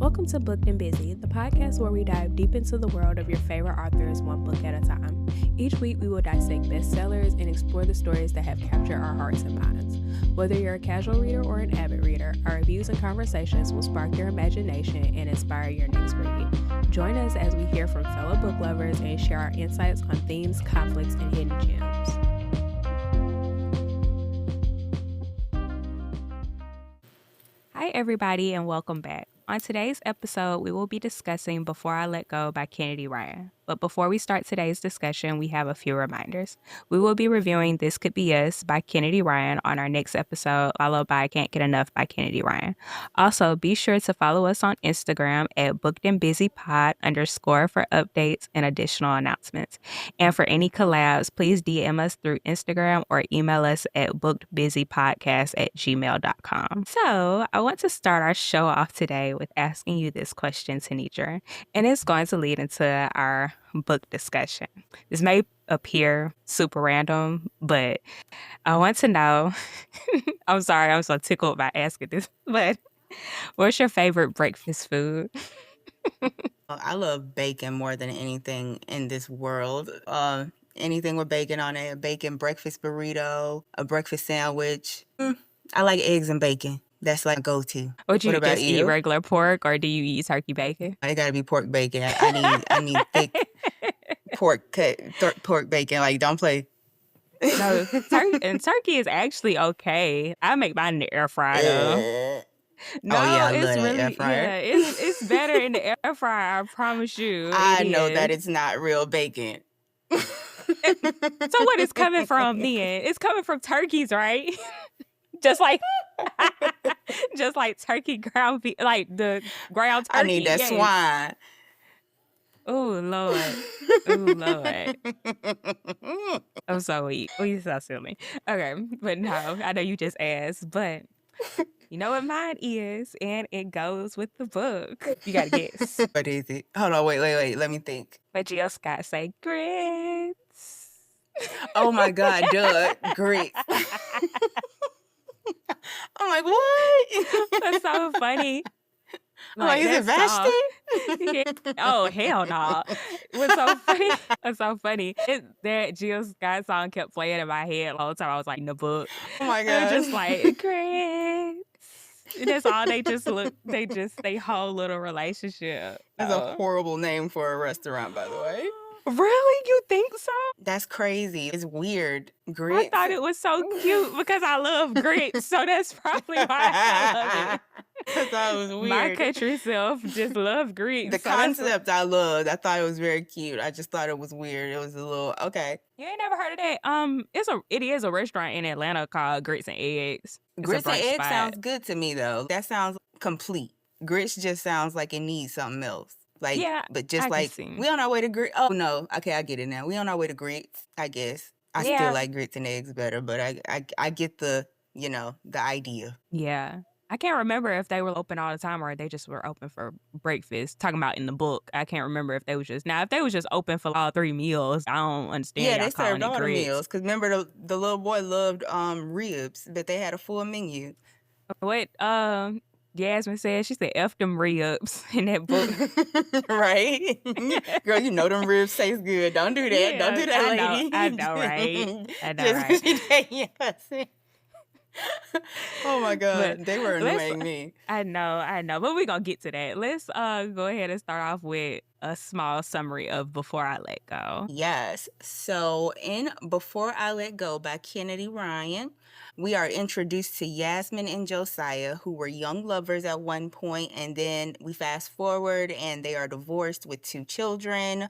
Welcome to Booked and Busy, the podcast where we dive deep into the world of your favorite authors one book at a time. Each week we will dissect bestsellers and explore the stories that have captured our hearts and minds. Whether you're a casual reader or an avid reader, our reviews and conversations will spark your imagination and inspire your next read. Join us as we hear from fellow book lovers and share our insights on themes, conflicts, and hidden gems. Hi everybody and welcome back. On today's episode, we will be discussing Before I Let Go by Kennedy Ryan. But before we start today's discussion, we have a few reminders. We will be reviewing This Could Be Us by Kennedy Ryan on our next episode, followed by I Can't Get Enough by Kennedy Ryan. Also, be sure to follow us on Instagram at bookedandbusypod_ for updates and additional announcements. And for any collabs, please DM us through Instagram or email us at bookedbusypodcast@gmail.com. So, I want to start our show off today with asking you this question, Tanitra, and it's going to lead into our book discussion. This may appear super random, but I want to know, I'm sorry, I'm so tickled by asking this, but what's your favorite breakfast food? I love bacon more than anything in this world. Anything with bacon on it, a bacon breakfast burrito, a breakfast sandwich. I like eggs and bacon. That's like a go-to. Would you What about just eat regular pork or do you eat turkey bacon? It gotta be pork bacon. I need thick pork bacon. Like, don't play. No, turkey is actually okay. I make mine in the air fryer though. No, I it's love that really air fryer. it's better in the air fryer. I promise you. I know that it's not real bacon. So what is coming from then? It's coming from turkeys, right? just like turkey ground beef, like the ground turkey. I need that swine. Oh Lord. I'm so weak. You so silly. Okay, but no, I know you just asked, but you know what mine is, and it goes with the book. You gotta guess. What is it? Hold on, wait. Let me think. But Jill Scott say grits. Oh my God, duh, grits. I'm like, what? That's so funny. Like, is it Vashti? Yeah. Oh, hell no. What's so funny. That Jill Scott song kept playing in my head the whole time I was like in the book. Oh my God. They're just like, grits. That's all they whole little relationship. That's a horrible name for a restaurant, by the way. Really? You think so? That's crazy. It's weird. Grits. I thought it was so cute because I love grits, so that's probably why I love it. I thought it was weird. My country self just loved grits. The concept I loved. I thought it was very cute. I just thought it was weird. It was a little, okay. You ain't never heard of that? It is a restaurant in Atlanta called Grits and Eggs. Grits and Eggs sounds good to me though. That sounds complete. Grits just sounds like it needs something else. Like, yeah, but just like, we on our way to grits. Oh, no. Okay, I get it now. We on our way to grits, I guess. I still like grits and eggs better, but I get the idea. Yeah. I can't remember if they were open all the time or they just were open for breakfast. Talking about in the book, I can't remember if they was just open for all 3 meals. I don't understand. Yeah, they served all the meals. Because remember, the little boy loved ribs, but they had a full menu. What Yasmin said, she said, F them ribs in that book. Right? Girl, you know them ribs taste good. Don't do that. Don't do that, lady. I know, right? Oh my God. But they were annoying me. I know. But we're going to get to that. Let's go ahead and start off with a small summary of Before I Let Go. Yes. So in Before I Let Go by Kennedy Ryan, we are introduced to Yasmen and Josiah, who were young lovers at one point, and then we fast forward and they are divorced with 2 children.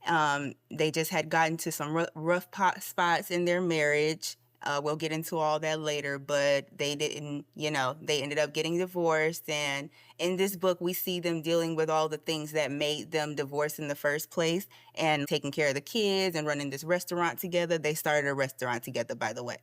They just had gotten to some rough spots in their marriage. We'll get into all that later, but they didn't, they ended up getting divorced. And in this book, we see them dealing with all the things that made them divorce in the first place and taking care of the kids and running this restaurant together. They started a restaurant together, by the way.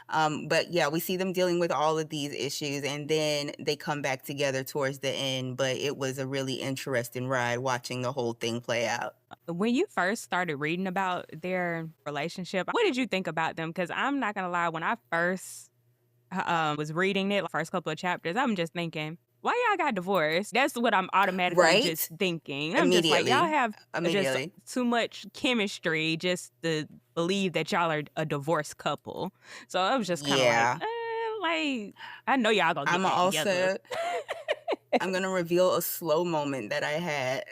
But yeah, we see them dealing with all of these issues and then they come back together towards the end. But it was a really interesting ride watching the whole thing play out. When you first started reading about their relationship, what did you think about them? Because I'm not going to lie, when I first was reading it, the first couple of chapters, I'm just thinking, why y'all got divorced? That's what I'm automatically just Right? thinking. I'm just like, y'all Immediately. have just Immediately. too much chemistry just to believe that y'all are a divorced couple. So I was just kind of Yeah. like, I know y'all gonna get I'm back together. also I'm gonna reveal a slow moment that I had.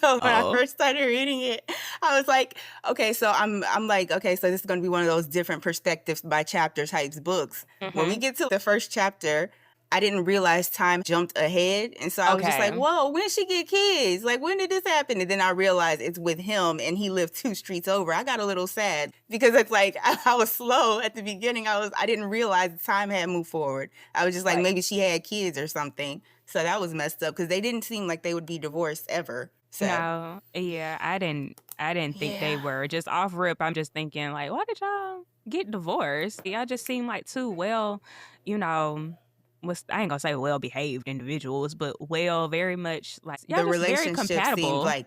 So when I Oh. first started reading it, I was like, okay, so I'm like, okay, so this is gonna be one of those different perspectives by chapter types books. When we Hmm. get to the first chapter, I didn't realize time jumped ahead. And so I was just like, Okay. whoa, when did she get kids? Like, when did this happen? And then I realized it's with him and he lived 2 streets over. I got a little sad because it's like I was slow at the beginning. I didn't realize the time had moved forward. I was just like, Right. maybe she had kids or something. So that was messed up because they didn't seem like they would be divorced ever. So No, yeah, I didn't think they yeah, were. Just off rip, I'm just thinking like, why did y'all get divorced? Y'all just seem like two well, you know, was I ain't gonna say well behaved individuals, but well, very much like y'all the just very relationship seemed compatible. like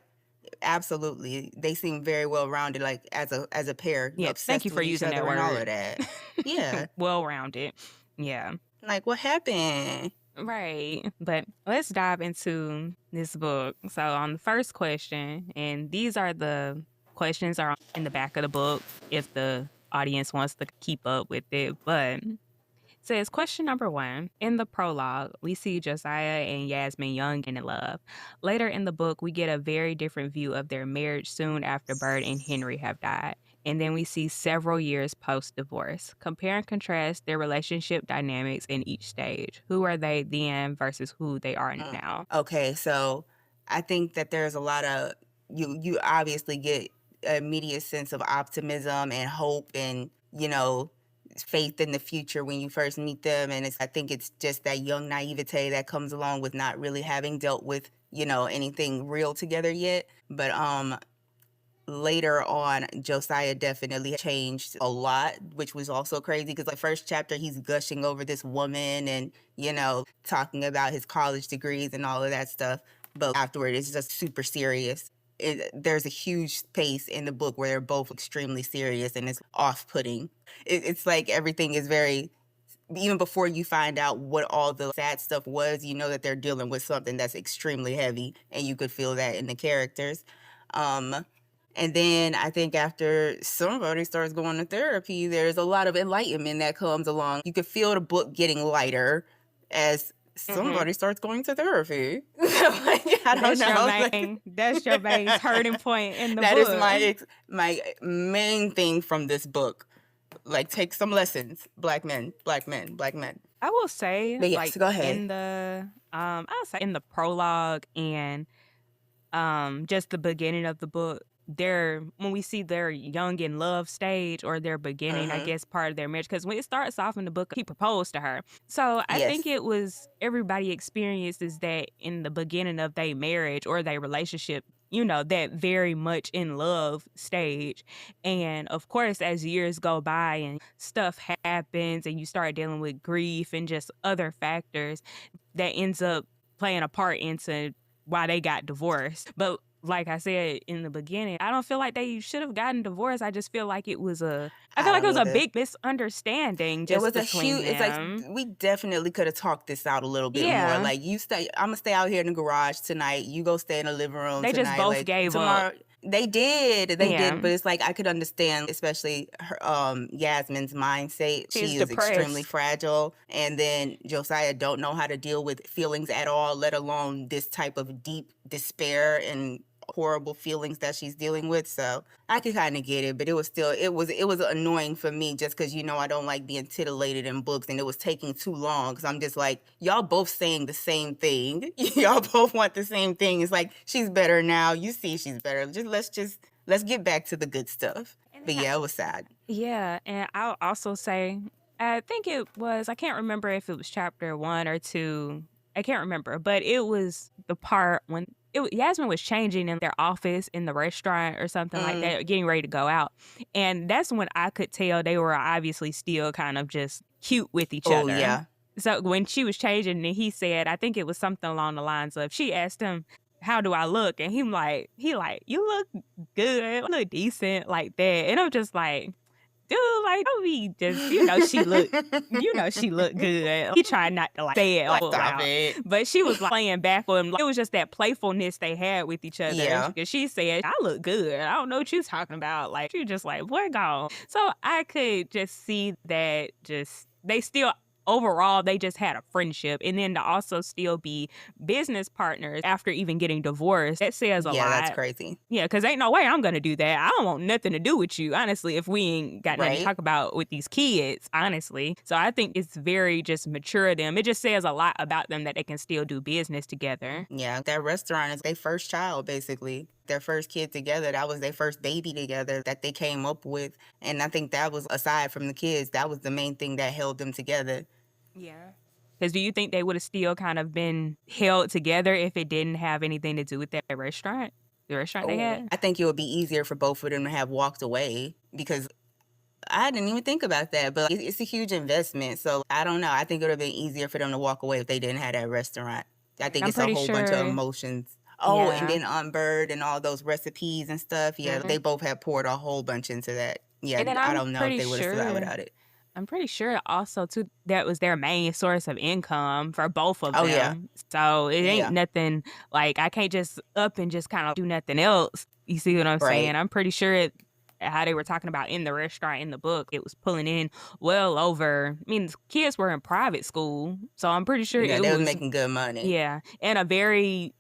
absolutely they seem very well rounded, like as a pair, Yeah, thank you obsessed for with each using that other and all word. of that. Yeah, Well rounded. Yeah. like what happened? Right. But let's dive into this book. So on the first question, and these are the questions are in the back of the book if the audience wants to keep up with it. But it says question number one. In the prologue, we see Josiah and Yasmin young and in love. Later in the book, we get a very different view of their marriage soon after Bird and Henry have died. And then we see several years post divorce. Compare and contrast their relationship dynamics in each stage. Who are they then versus who they are now? Okay, so I think that there's a lot of you obviously get an immediate sense of optimism and hope and, faith in the future when you first meet them. And I think it's just that young naivete that comes along with not really having dealt with, anything real together yet. But later on, Josiah definitely changed a lot, which was also crazy because the first chapter he's gushing over this woman and, talking about his college degrees and all of that stuff. But afterward, it's just super serious. There's a huge space in the book where they're both extremely serious and it's off putting. It's like everything is very, even before you find out what all the sad stuff was, you know that they're dealing with something that's extremely heavy, and you could feel that in the characters. Um, and then I think after somebody starts going to therapy, there's a lot of enlightenment that comes along. You could feel the book getting lighter as Hmm. somebody starts going to therapy. Like, I don't That's your know. Like, main. That's your main turning point in the that is book. my main thing from this book. Like, take some lessons, black men, black men, black men. I will say, But yes, like go ahead. in the I'll say in the prologue and just the beginning of the book, they're when we see their young in love stage or their beginning, I Mm-hmm. guess part of their marriage, because when it starts off in the book, he proposed to her. So I think Yes. it was everybody experiences that in the beginning of their marriage or their relationship, that very much in love stage. And of course, as years go by and stuff happens and you start dealing with grief and just other factors, that ends up playing a part into why they got divorced. But like I said in the beginning, I don't feel like they should have gotten divorced. I I feel like it don't was a either. big misunderstanding It just was a between huge. It's like them. we definitely could have talked this out a little bit more. Yeah. Like, you stay. I'm gonna stay out here in the garage tonight. You go stay in the living room They just tonight. both Like gave up. tomorrow, they did. Yeah. But it's like I could understand, especially Yasmin's mindset. She's She is extremely depressed. fragile, and then Josiah don't know how to deal with feelings at all, let alone this type of deep despair and horrible feelings that she's dealing with. So I could kind of get it, but it was annoying for me just because I don't like being titillated in books, and it was taking too long because I'm just like, y'all both saying the same thing. Y'all both want the same thing. It's like, she's better now. You see she's better. Let's get back to the good stuff. And But then yeah, it was sad. yeah, and I'll also say, I think I can't remember if it was chapter 1 or 2. I can't remember, but it was the part when Yasmin was changing in their office in the restaurant or something like Mm. that, getting ready to go out. And that's when I could tell they were obviously still kind of just cute with each Oh other. yeah. So when she was changing and he said, I think it was something along the lines of, she asked him, how do I look? And he like, you look good, look decent like that. And I'm just like, dude, like, don't be just, she looked good. He tried not to like say it Like, all stop out, it. but she was like, playing back with him. Like, it was just that playfulness they had with each other. Yeah. Because she said, I look good. I don't know what you talking about. Like, she just like, boy, gone. So I could just see that just, they still, overall, they just had a friendship. And then to also still be business partners after even getting divorced, that says a Yeah, that's lot. crazy. Yeah, because ain't no way I'm gonna do that. I don't want nothing to do with you, honestly, if we ain't got nothing to Right? talk about with these kids, honestly. So I think it's very just mature of them. It just says a lot about them that they can still do business together. Yeah, that restaurant is their first child, basically. Their first kid together. That was their first baby together that they came up with. And I think that was, aside from the kids, that was the main thing that held them together. Yeah. Because do you think they would have still kind of been held together if it didn't have anything to do with that restaurant? The restaurant they Oh, had? I think it would be easier for both of them to have walked away because I didn't even think about that, but it's a huge investment. So I don't know. I think it would have been easier for them to walk away if they didn't have that restaurant. I think I'm it's a pretty whole bunch of sure. emotions. Oh, and Yeah. then on Bird and all those recipes and stuff. Yeah, Mhm. they both have poured a whole bunch into that. Yeah, And then I don't know if they would have stood out without it. I'm pretty sure also too that was their main source of income for both of Oh, yeah. them. So it ain't Yeah. nothing like I can't just up and just kind of do nothing else. You see what I'm saying? Right. I'm pretty sure how they were talking about in the restaurant in the book, it was pulling in well over. I mean, the kids were in private school, so I'm pretty sure Yeah, it they was was making good money. and a very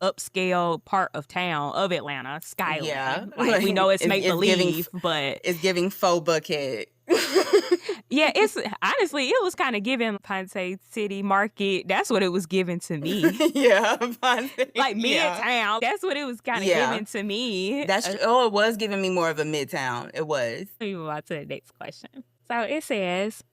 upscale part of town of Atlanta, Yeah. Skyland. Like we know it's make It's giving believe, but it's giving faux buckhead. yeah, it's honestly, it was kinda giving Ponce City Market, that's what it was giving to me. Yeah, Like, yeah. Midtown, that's what it was kinda Yeah. giving to me. That's true. Oh, it was giving me more of a midtown. It was. Let me move on to the next question. So it says,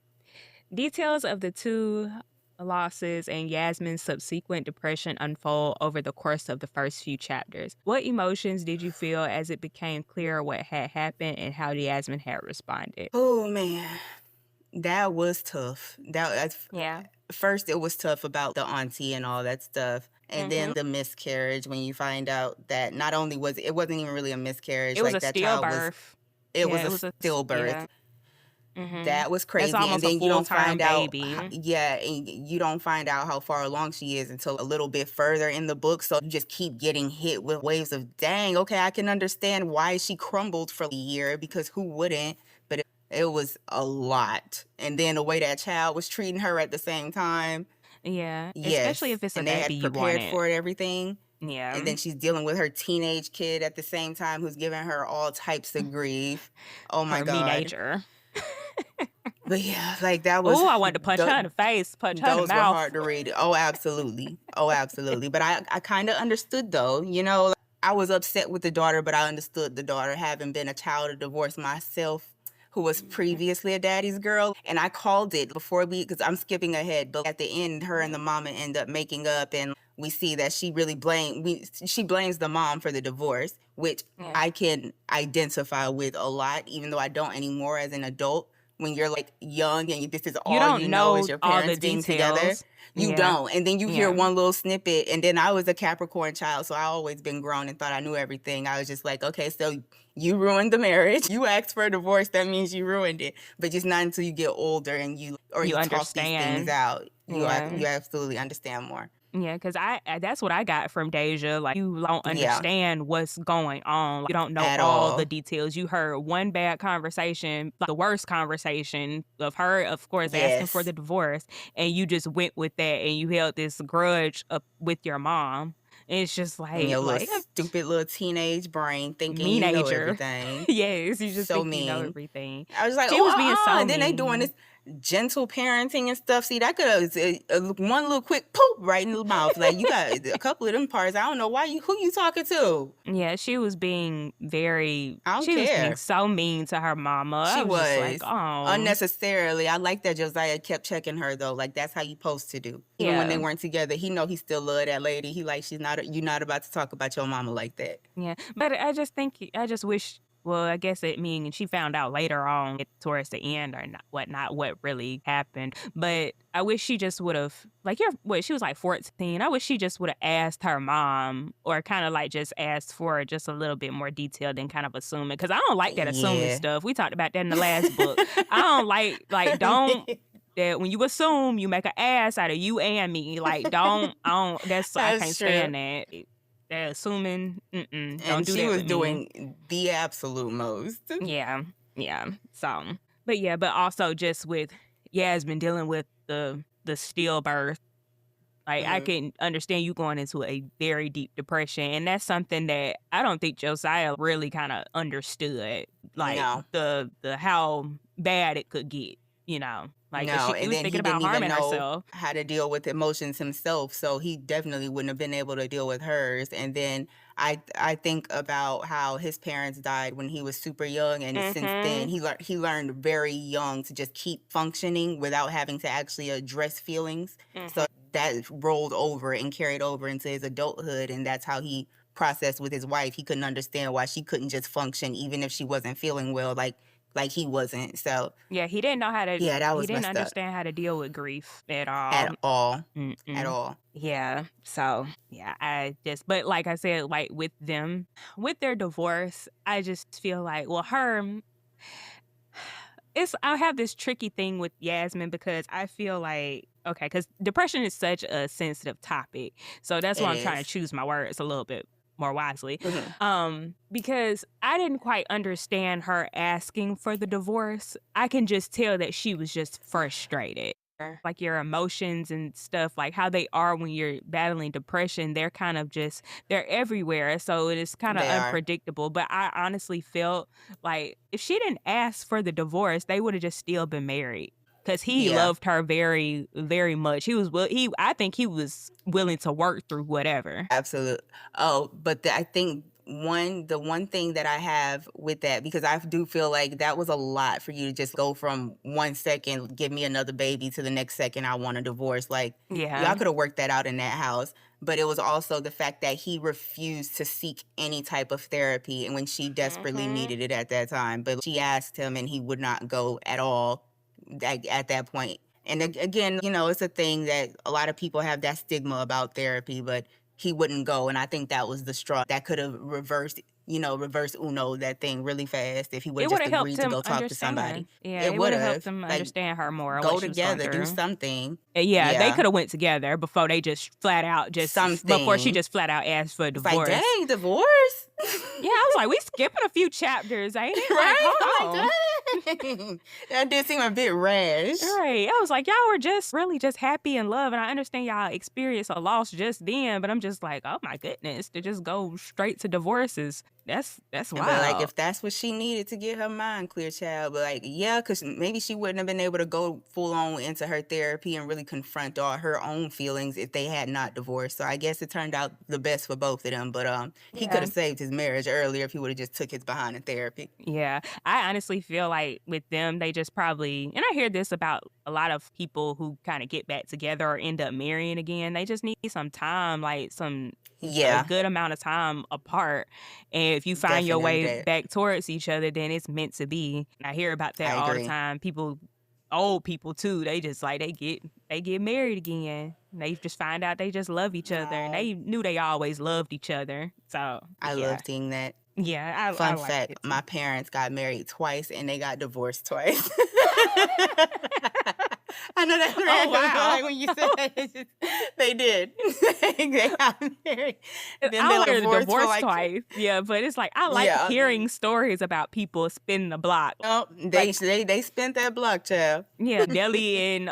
"Details of the 2 losses and Yasmin's subsequent depression unfold over the course of the first few chapters. What emotions did you feel as it became clear what had happened and how Yasmin had responded?" Oh man, that was tough. Yeah. First it was tough about the auntie and all that stuff, and then Mhm. the miscarriage when you find out that not only was it wasn't even really a miscarriage, It was like a that child was stillbirth. it Yeah, was it a was stillbirth. yeah. Mhm. That was That's crazy, and almost a then you don't full-term find out baby. yeah, and you don't find out how far along she is until a little bit further in the book, so you just keep getting hit with waves of, "Dang, okay, I can understand why she crumbled for a year because who wouldn't?" But it was a lot, and then the way that child was treating her at the same time, Yeah, especially yes, if it's a and they baby had you prepared wanted. for it, everything, and Yeah. then she's dealing with her teenage kid at the same time who's giving her all types of grief. Oh my Her god. teenager. But yeah, like that was Oh, I wanted to punch her in the the face, punch her in the those were mouth. hard to read. Oh, absolutely. Oh, absolutely. But I kind of understood though, you know, like, I was upset with the daughter, but I understood the daughter having been a child of divorce myself who was Mhm, previously a daddy's girl. And I called it before because I'm skipping ahead, but at the end, her and the mhm. mama end up making up and we see that she blames the mom for the divorce, which Yeah. I can identify with a lot, even though I don't anymore as an adult when you're like young and this is You all don't you know is know your all the parents being together. details. You Yeah. don't. And then you hear Yeah. one little snippet. And then I was a Capricorn child, so I always been grown and thought I knew everything. I was just like, okay, so you ruined the marriage. You asked for a divorce, that means you ruined it. But just not until you get older and You you talk these things understand. out. Yeah. You absolutely understand more. Yeah, because that's what I got from Deja. Like, you don't Yeah, understand what's going on. Like, you don't know at all the all. details. You heard one bad conversation, like the worst conversation of her, of course, asking for Yes. the divorce, and you just went with that, and you held this grudge up with your mom. And it's just And your little like a stupid little teenage brain thinking you know teenager. everything. Yes, you just So think you know mean. everything. I was like, She oh, was being so and then they doing this mean. gentle parenting and stuff. See, that could have one little quick poop right in the mouth. Like you got a couple of them parts. I don't know who you talking to. Yeah, I don't she was being care. so mean to her mama. I She was just like, was "Oh." unnecessarily. I like that Josiah kept checking her though. Like that's how you supposed to do. Even when they Yeah. weren't together, he know he still loved that lady. He like you not about to talk about your mama like that. Yeah, but I just wish Well, I guess it mean she found out later on towards the end or not what really happened. But I wish she just would've like, she was like 14. I wish she just would've asked her mom or kinda, like, just asked for just a little bit more detail than kind of assuming. Because I don't like that assuming Yeah. stuff. We talked about that in the last book. I don't like, don't that when you assume, you make an ass out of you and me. Like, don't I don't that's I That's can't true. stand that. That assuming, don't And do she that was with me. doing the absolute most. Yeah, yeah. So, but yeah, but also just with Yasmin dealing with the stillbirth, like I Mhm. can understand you going into a very deep depression, and that's something that I don't think Josiah really kind of understood, like No. the how bad it could get, like because No, she and was then thinking he about didn't even harming know herself. how to deal with emotions himself, so he definitely wouldn't have been able to deal with hers. And then I think about how his parents died when he was super young, and since then Mhm. he learned very young to just keep functioning without having to actually address feelings. So Mhm. that rolled over and carried over into his adulthood, and that's how he processed with his wife. He couldn't understand why she couldn't just function even if she wasn't feeling well, like he wasn't. So Yeah, he didn't know how to. yeah, that He was didn't messed up. understand how to deal with grief at all. At all. At Mm-mm. all. Yeah. So, yeah, but like I said, like with them, with their divorce, I just feel like, well, I have this tricky thing with Yasmin because I feel like, okay, because depression is such a sensitive topic. So that's It why I'm trying to is. choose my words a little bit more wisely. Mhm. Because I didn't quite understand her asking for the divorce. I can just tell that she was just frustrated. Like your emotions and stuff, like how they are when you're battling depression, they're everywhere. So it is kind of They are. unpredictable. But I honestly felt like if she didn't ask for the divorce, they would have just still been married. Cause he Yeah. loved her very, very much. I think he was willing to work through whatever. Absolutely. Oh, but I think the one thing that I have with that, because I do feel like that was a lot for you to just go from 1 second, give me another baby, to the next second, I want a divorce. Like, y'all Yeah. could have worked that out in that house. But it was also the fact that he refused to seek any type of therapy, and when she desperately Mhm. needed it at that time. But she asked him and he would not go at all at that point. And again, it's a thing that a lot of people have that stigma about therapy, but he wouldn't go. And I think that was the straw that could have reverse Uno that thing really fast if he would It have would just have helped agreed to him go talk to somebody. understand. Yeah, It it would would have helped have. him Like, understand her more and what go she was going together, do through. something. Yeah, they Yeah. coulda went together before they just flat out before she Something. just flat out asked for a It's like, divorce. dang, divorce? Yeah, I was like, "We skipping a few chapters, ain't it?" Like, Right? I'm "Hold on." like, dang. That did seem a bit rash. Right. I was like, "Y'all were just really just happy in love, and I understand y'all experienced a loss just then, but I'm just like, oh my goodness, to just go straight to divorces. That's But like, wild." if that's what she needed to get her mind clear, child, but like, yeah, because maybe she wouldn't have been able to go full on into her therapy and really confront all her own feelings if they had not divorced. So I guess it turned out the best for both of them. But he could Yeah. have saved his marriage earlier if he would have just took his behind in therapy. Yeah, I honestly feel like with them, they just probably and I hear this about a lot of people who kinda get back together or end up marrying again, they just need some time, like, just a Yeah, good amount of time apart, and if you find your definitely way that. back towards each other, then it's meant to be. I hear about I that all the agree. time. Old people too, they just, like, they get married again. They just find out they just love each other, and No, they knew they always loved each other, so, I yeah. love seeing that. Yeah, I Fun like fact, it too. my parents got married twice and they got divorced twice. I know that's Oh, random, but wow. like when you said it, they did. They got married. Then I they don't hear the divorced for divorce like, twice. Yeah, but it's like I like yeah. hearing stories about people spinning the block. No, Like, they spent that block, child. yeah, Nelly and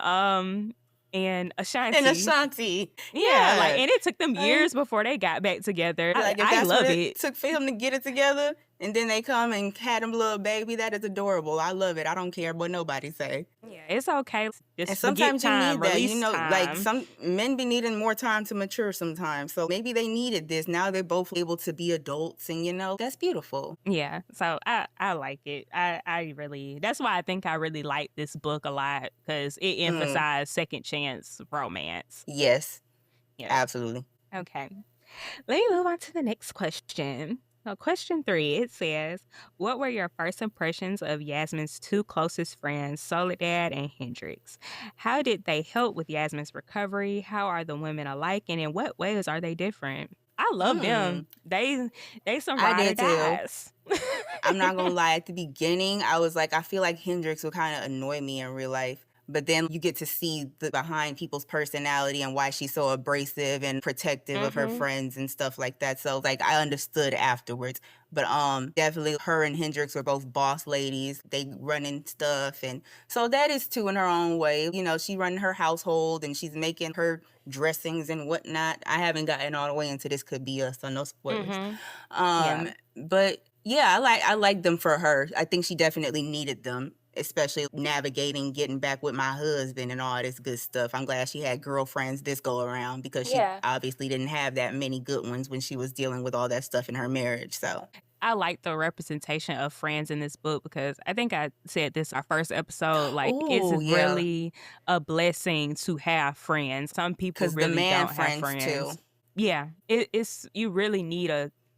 And Ashanti. Ashanti. Yeah, like Yeah. and it took them Like, years before they got back together. like if I that's what love it it. took for him to get it together, and then they come and had him little baby, that is adorable. I love it. I don't care what nobody say. Yeah, it's okay. And Just forget sometimes you time, need that, release like time. some men be needing more time to mature sometimes. So maybe they needed this. Now they're both able to be adults, and that's beautiful. Yeah, so I like it. I really that's why I think I really like this book a lot because it Mm, emphasized second chance romance. yes, Yeah. absolutely. Okay. Let me move on to the next question. Now, question 3, it says, what were your first impressions of Yasmin's two closest friends, Soledad and Hendrix? How did they help with Yasmin's recovery? How are the women alike? And in what ways are they different? I love them. Mm, They some I ride or did too. dies. I'm not gonna lie, at the beginning, I was like, I feel like Hendrix would kind of annoy me in real life. But then you get to see the behind people's personality and why she's so abrasive and protective of her hmm friends and stuff like that. So like I understood afterwards. But definitely her and Hendrix were both boss ladies. They running stuff, and so that is too in her own way. You know, she running her household and she's making her dressings and whatnot. I haven't gotten all the way into This Could Be Us, so no spoilers. hmm Yeah. But yeah, I like them for her. I think she definitely needed them, especially navigating getting back with my husband and all this good stuff. I'm glad she had girlfriends this go around because she Yeah. obviously didn't have that many good ones when she was dealing with all that stuff in her marriage. So I like the representation of friends in this book because I think I said this our first episode. Like, it's oh yeah, really a blessing to have friends. Some people because the really man don't have friends too. friends. Yeah, it's you really need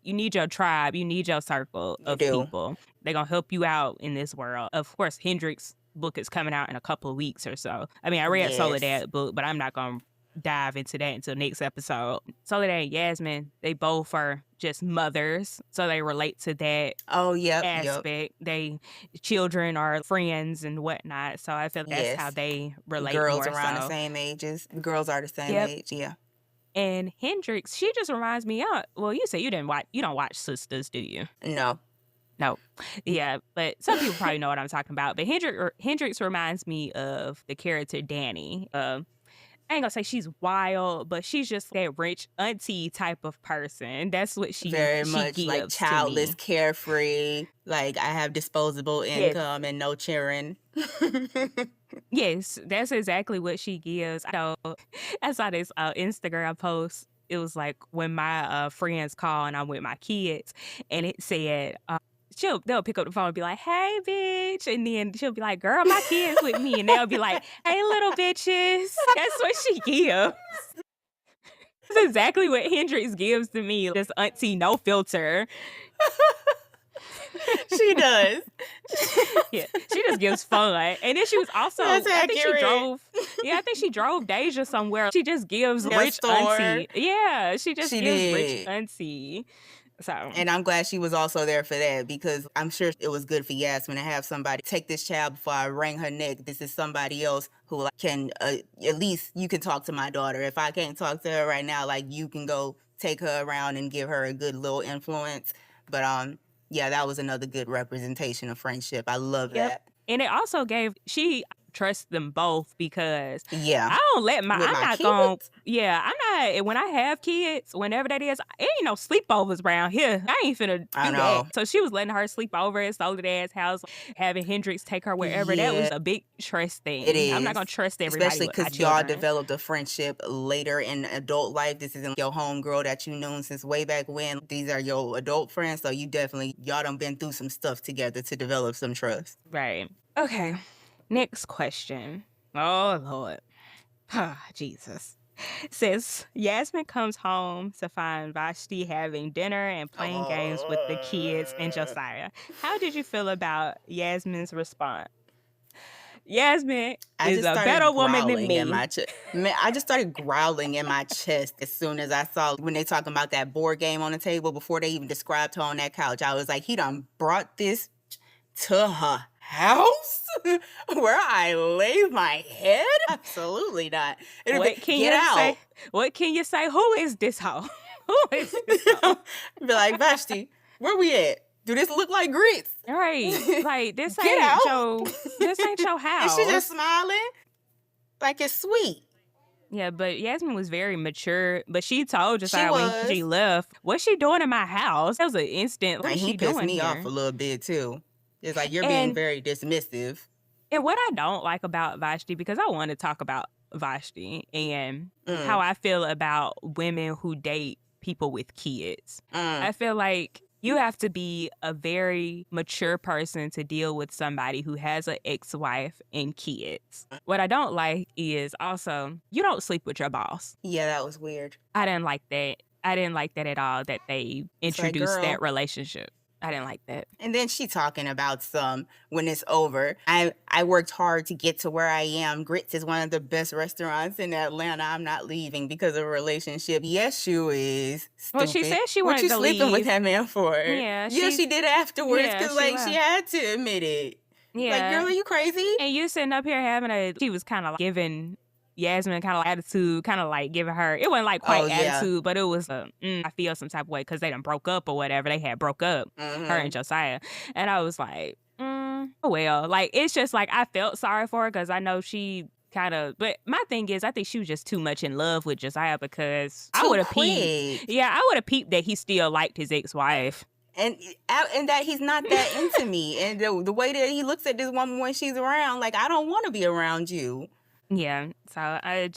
you need your tribe, you need your circle You of do. people. They're gonna help you out in this world. Of course, Hendrix book is coming out in a couple of weeks or so. I mean, I read Yes. Soledad book, but I'm not gonna dive into that until next episode. Soledad and Yasmin, they both are just mothers, so they relate to that Oh, yep. aspect. They children are friends and whatnot, so I feel that's how Yes. they relate Girls more around the so. same ages. Girls are the same Yep. age. Yeah. And Hendrix, she just reminds me of well, you say you don't watch Sisters, do you? No. No. Yeah, but some people probably know what I'm talking about. But Hendrix reminds me of the character Danny. I ain't gonna say she's wild, but she's just that rich auntie type of person. That's what Very she much like gives to childless, me. carefree, like I have disposable Yes. income and no children. Yes, that's exactly what she gives. I saw this Instagram post. It was like when my friends call and I'm with my kids, and it said, they'll pick up the phone and be like, "Hey, bitch," and then she'll be like, "Girl, my kids with me," and they'll be like, "Hey, little bitches." That's what she gives. That's exactly what Hendrix gives to me. This auntie, no filter. She does. Yeah, she just gives fun. And then she was That's also, accurate. I think she drove Deja somewhere. She just gives In a rich store. auntie. Yeah, she just She gives rich did. auntie. So, And I'm glad she was also there for that because I'm sure it was good for Yasmin to have somebody take this child before I wring her neck. This is somebody else who can, at least you can talk to my daughter. If I can't talk to her right now, like you can go take her around and give her a good little influence. But yeah, that was another good representation of friendship. I love yep. that. And it also she trusts them both because Yeah. I don't let With I'm my not going kids? yeah, I'm not when I have kids, whenever that is, it ain't no sleepovers around here. I ain't finna I do that. know. So she was letting her sleep over at Soledad's house, having Hendrix take her wherever. That was Yeah, a big trust it thing. I'm not gonna is. trust everybody Especially with my because y'all children. developed a friendship later in adult life. This isn't your homegirl that you known since way back when. These are your adult friends. So you definitely, y'all done been through some stuff together to develop some trust. Right. Okay. Next question. Oh Lord. Ah, Jesus. Says Yasmin comes home to find Vashti having dinner and playing games with the kids and Josiah. How did you feel about Yasmin's response? Yasmin I is just a started better woman than growling in me. my chest. Man, I just started growling in my chest as soon as I saw when they talking about that board game on the table before they even described her on that couch. I was like, he done brought this to her house where I lay my head? Absolutely not. It'll be, What can get you say? out. What can you say? Who is this hoe? Who is this hoe? Be like, Vashti, where we at? Do this look like grits? Right. Like Get out. this ain't your And she just house. smiling like it's sweet. Yeah, but Yasmin was very mature, but she told She Josiah when she was. left, what's she doing in my house? That was an instant, what And is he she pissed doing me off a here? little bit too. It's like you're being And very dismissive. and what I don't like about Vashti, because I want to talk about Vashti and how Mm, I feel about women who date people with kids. mm. I feel like you have to be a very mature person to deal with somebody who has an ex-wife and kids. What I don't like is also you don't sleep with your boss. Yeah, that was weird. I didn't like that. I didn't like that at all, that they It's like, introduced that girl. relationship. I didn't like that. And then she talking about when it's over. I worked hard to get to where I am. Grits is one of the best restaurants in Atlanta. I'm not leaving because of a relationship. Yes, you is. Well, she Stupid. said she What wanted you to sleeping with leave. that man for? Yeah, Yeah, she did afterwards because she like she left. had to admit it. Like, girl, Yeah. are you crazy? And you sitting up here she was kind of giving Yasmin kind of attitude, kind of like giving her, it wasn't like Oh quite yeah. attitude, but it was I feel some type of way because they done broke up or whatever. They had broke up, her and Josiah. And I was like, oh well. Like, it's just like, I felt sorry for her because I know she kind of, but my thing is, I think she was just too much in love with Josiah because I Too would have peeped. quick. Yeah, I would have peeped that he still liked his ex-wife. And that he's not that into me. And the way that he looks at this woman when she's around, like, I don't want to be around you. Yeah, so I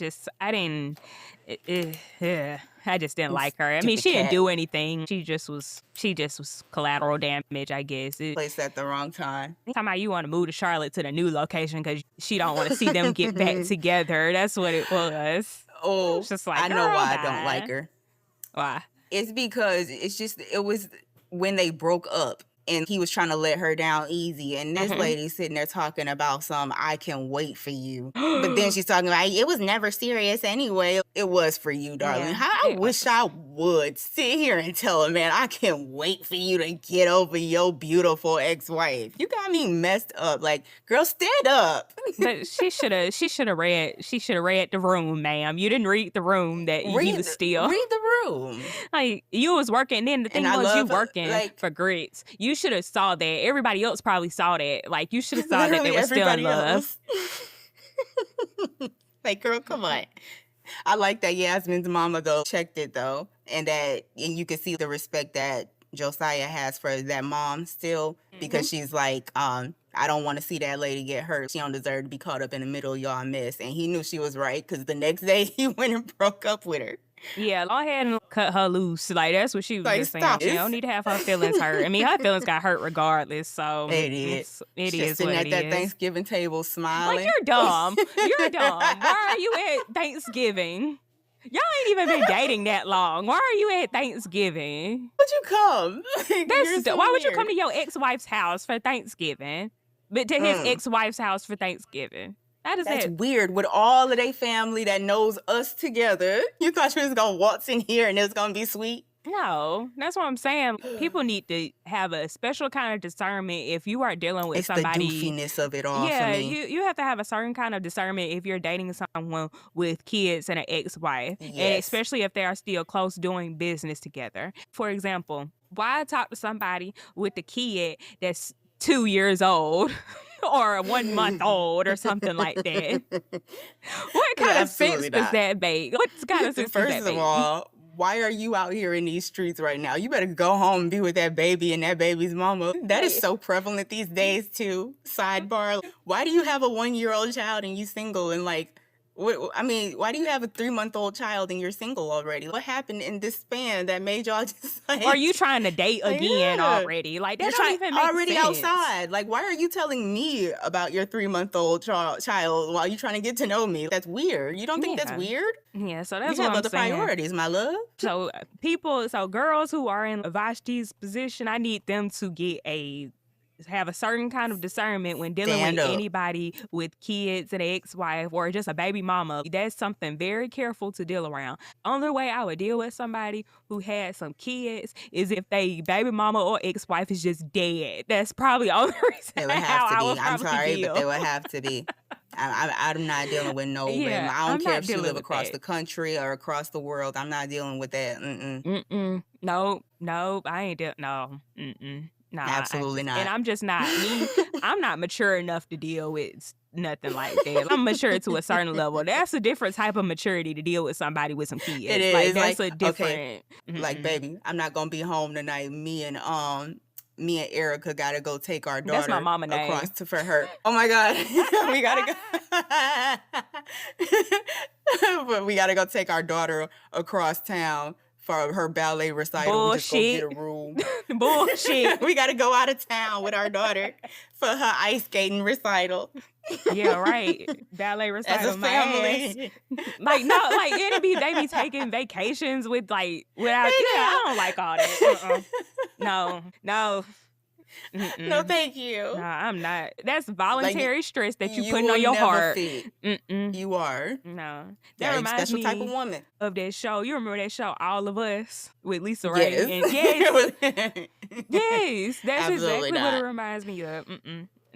didn't, I just didn't like her. I mean, Stupid she didn't cat. do anything. She just was collateral damage, I guess. Placed at the wrong time. Talking about you want to move to Charlotte to the new location because she don't want to see them get back together. That's what it was. Oh, It's just like, I know girl, why I don't like her. Why? It's because it was when they broke up and he was trying to let her down easy. And this lady sitting there talking about I can wait for you. But then she's talking about, it was never serious anyway. It was for you, darling. Yeah, How I wish I would sit here and tell a man, I can't wait for you to get over your beautiful ex-wife. You got me messed up. Like, girl, stand up. But she should have read the room, ma'am. You didn't read the room that he was still. Read the room. Like, you was working, and then the thing And I was, you love, working like- for Grits. You should have saw that. Everybody else probably saw that. Like, you should have saw that they were still in Everybody love. else. Like, girl, come on. I like that Yasmin's mama, though, checked it, though. And you can see the respect that Josiah has for that mom still, because she's like, I don't want to see that lady get hurt. She don't deserve to be caught up in the middle of y'all mess. And he knew she was right, because the next day he went and broke up with her. Yeah, go ahead and cut her loose. Like, that's what she was Like, just saying. stop She it. don't need to have her feelings hurt. I mean, her feelings got hurt regardless, so It is. it She's is sitting what at it that is. Thanksgiving table smiling. Like, you're dumb. You're dumb. Why are you at Thanksgiving? Y'all ain't even been dating that long. Why are you at Thanksgiving? Would you come? Why would you come to your ex-wife's house for Thanksgiving? But to his ex-wife's house for Thanksgiving. That's weird. With all of their family that knows us together, you thought you was gonna waltz in here and it was gonna be sweet? No, that's what I'm saying. People need to have a special kind of discernment if you are dealing with It's somebody. the goofiness of it all Yeah, for me. you have to have a certain kind of discernment if you're dating someone with kids and an ex-wife, and Yes. especially if they are still close doing business together. For example, why talk to somebody with a kid that's 2 years old or 1 month old or something like that? What kind of sense Absolutely does not. that make? What kind of sense does that First make? of all, why are you out here in these streets right now? You better go home and be with that baby and that baby's mama. That is so prevalent these days too. Sidebar. Why do you have a 1-year-old child and you single and like, why do you have a 3-month-old child and you're single already? What happened in this span that made y'all just like... Are you trying to date again already? Like, that don't even make already sense. outside. Like, why are you telling me about your 3-month-old child while you trying to get to know me? That's weird. You don't think that's weird? Yeah, so that's You what have I'm other saying. priorities, my love. So girls who are in Vashti's position, I need them to have a certain kind of discernment when dealing Stand with up. anybody with kids and an ex-wife or just a baby mama. That's something very careful to deal around. Only way I would deal with somebody who had some kids is if they baby mama or ex-wife is just dead. That's probably the only reason They would how have to I be. would I'm probably sorry, deal. but they would have to be. I'm not dealing with no Yeah, women. I I'm don't care not if she dealing live with across that. the country or across the world. I'm not dealing with that. Nope, I ain't deal. No, no, Absolutely not. And I'm just not me. I'm not mature enough to deal with nothing like that. I'm mature to a certain level. That's a different type of maturity to deal with somebody with some kids. It is. Like, that's like, a different. Okay, like, baby, I'm not gonna be home tonight. Me and Erica gotta go take our daughter That's my mama name. across for her. Oh my God, we gotta go. But we gotta go take our daughter across town for her ballet recital. We just go get a Bullshit. room. Bullshit. We got to go out of town with our daughter for her ice skating recital. Yeah, right. Ballet As a recital, my ass. family. Like, no, like, they be taking vacations with, like, without I yeah, I know. don't like all that. No, no. No, Mm-mm. thank you. Nah, I'm not. That's Like, voluntary stress that you you putting will on your never heart. fit. Mm-mm. You are. No. You That are a reminds special type of me woman. of that show. You remember that show, All of Us, with Lisa Ray? Yes. And yes, that's Absolutely exactly what it not. reminds me of.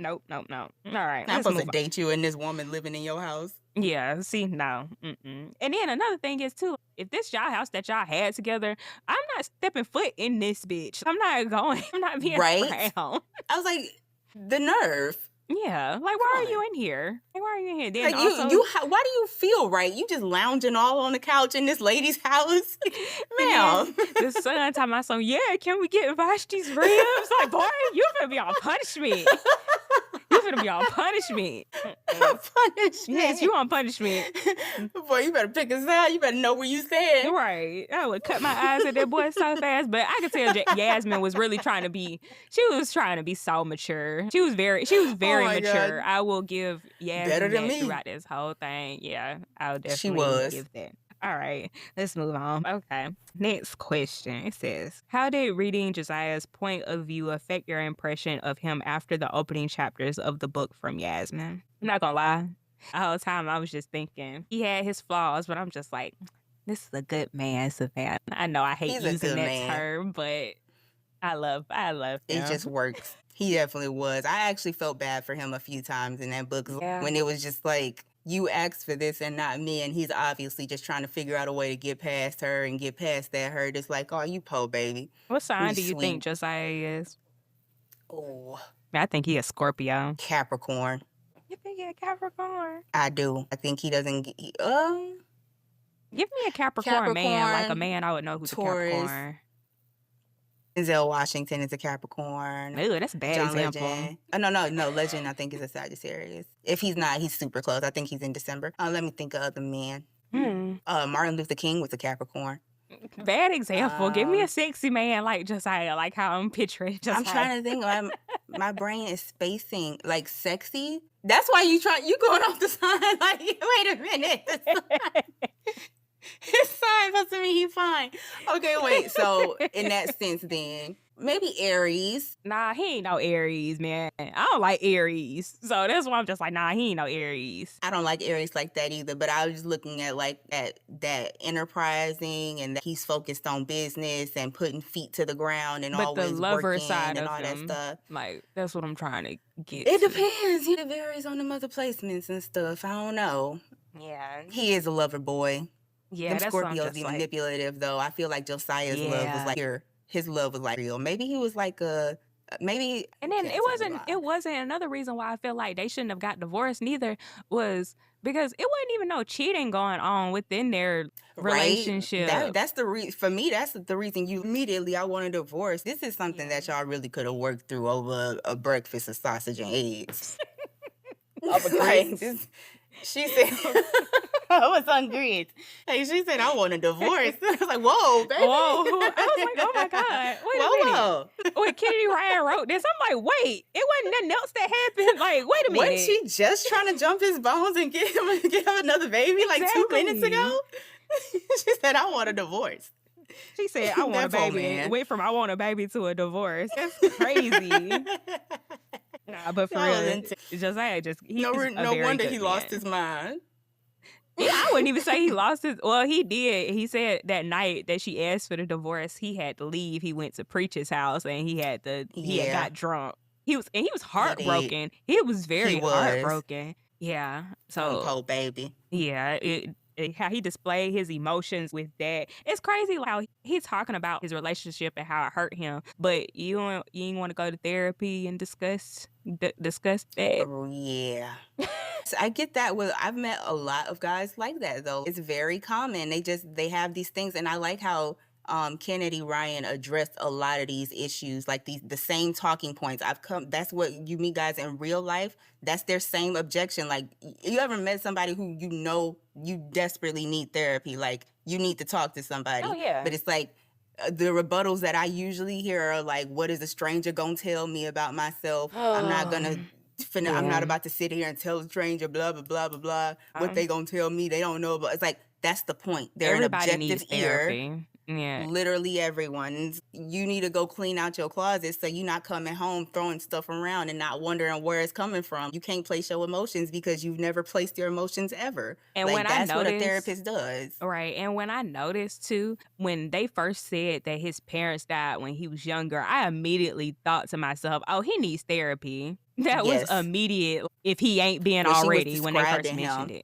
Nope, nope, nope. All right, I'm let's supposed move to on. date you and this woman living in your house. Yeah, see, no. And then another thing is too, if this y'all house that y'all had together, I'm not stepping foot in this bitch. I'm not going. I'm not being Right? around. I was like, the nerve. Yeah, like Come why are on. you in here? Like why are you in here? Then Like also, why do you feel right? You just lounging all on the couch in this lady's house, and then ma'am. the son told my son, yeah, can we get Vashti's ribs? Like, boy, you finna be on punishment. You finna be on punishment. Punishment. Yes, you on punishment. Boy, you better pick a side. You better know where you stand. Right. I would cut my eyes at that boy so fast, but I could tell Yasmin was really trying to be. She was trying to be so mature. She was very Oh my mature. God. I will give Better Yasmin than that me. throughout this whole thing. Yeah, I'll She definitely was. give that. All right, let's move on. Okay, next question. It says, how did reading Josiah's point of view affect your impression of him after the opening chapters of the book from Yasmin? I'm not gonna lie. The whole time I was just thinking he had his flaws, but I'm just like, this is a good man, Savannah. I know I hate He's a using good that man. term, but I love him. It just works. He definitely was. I actually felt bad for him a few times in that book Yeah. when it was just like, you asked for this and not me, and he's obviously just trying to figure out a way to get past her and get past that hurt. It's like, oh, you po baby. What sign You do you think sweet. Josiah is? Oh, I think he a Scorpio. Capricorn. You think he a Capricorn? I do. I think he doesn't. Give me a Capricorn man, like a Capricorn, man I would know who's Taurus. a Capricorn. Denzel Washington is a Capricorn. Ooh, that's a bad John example. Legend. Oh, no. Legend, I think, is a Sagittarius. If he's not, he's super close. I think he's in December. Let me think of other men. Martin Luther King was a Capricorn. Bad example. Give me a sexy man like Josiah, like how I'm picturing Josiah. I'm trying to think. My brain is spacing. Like sexy. That's why you going off the sign. Like, wait a minute. His sign supposed to mean he's fine. Okay, wait. So in that sense, then maybe Aries. Nah, he ain't no Aries, man. I don't like Aries, so that's why I'm just like, nah, he ain't no Aries. I don't like Aries like that either. But I was just looking at like that enterprising and that he's focused on business and putting feet to the ground and But always the lover working side and of all that him, stuff. like that's what I'm trying to get. It to. depends. It varies on the other placements and stuff. I don't know. Yeah, He is a lover boy. yeah, Them that's what I'm Scorpios just be like. manipulative though. I feel like Josiah's love was like pure. His love was like real. Maybe he was like maybe. And then can't it tell a lie. wasn't another reason why I feel like they shouldn't have got divorced neither was because it wasn't even no cheating going on within their relationship. That's the reason for me. That's the reason you immediately I want a divorce. This is something that y'all really could have worked through over a breakfast of sausage and eggs. She said, I was on grits. Hey, she said, I want a divorce. I was like, whoa, baby. Whoa. I was like, oh my God. Wait a minute. Whoa. When Kennedy Ryan wrote this, I'm like, wait, it wasn't nothing else that happened. Like, wait a minute. Wasn't she just trying to jump his bones and get him another baby like 2 minutes ago? She said, I want a divorse. She said, I want a baby. It went from I want a baby to a divorce. That's crazy. Nah, but for real, Josiah no wonder he lost his mind. Yeah, I wouldn't even say he lost his. Well, he did. He said that night that she asked for the divorce, he had to leave. He went to Preacher's house and he had got drunk. He was heartbroken. He was very heartbroken. Yeah. So poor baby. Yeah. How he displayed his emotions with that. It's crazy how he's talking about his relationship and how it hurt him, but you ain't want to go to therapy and discuss that. Oh, yeah. So I get that. Well, I've met a lot of guys like that though. It's very common. They have these things, and I like how Kennedy Ryan addressed a lot of these issues, like the same talking points. That's what you meet guys in real life. That's their same objection. Like, you ever met somebody who you know you desperately need therapy? Like, you need to talk to somebody. Oh, yeah. But it's like, the rebuttals that I usually hear are like, what is a stranger gonna tell me about myself? I'm not gonna I'm not about to sit here and tell a stranger blah blah blah blah blah what they gonna tell me. They don't know about. It's like, that's the point. They're Everybody an objective needs ear. therapy. Yeah. Literally everyone's. You need to go clean out your closet so you're not coming home throwing stuff around and not wondering where it's coming from. You can't place your emotions because you've never placed your emotions ever. And like, when I that's what a noticed, therapist does. right, and when I noticed too, when they first said that his parents died when he was younger, I immediately thought to myself, "Oh, he needs therapy." That was Yes. immediate, if he ain't been When she was already, when they first describing mentioned him.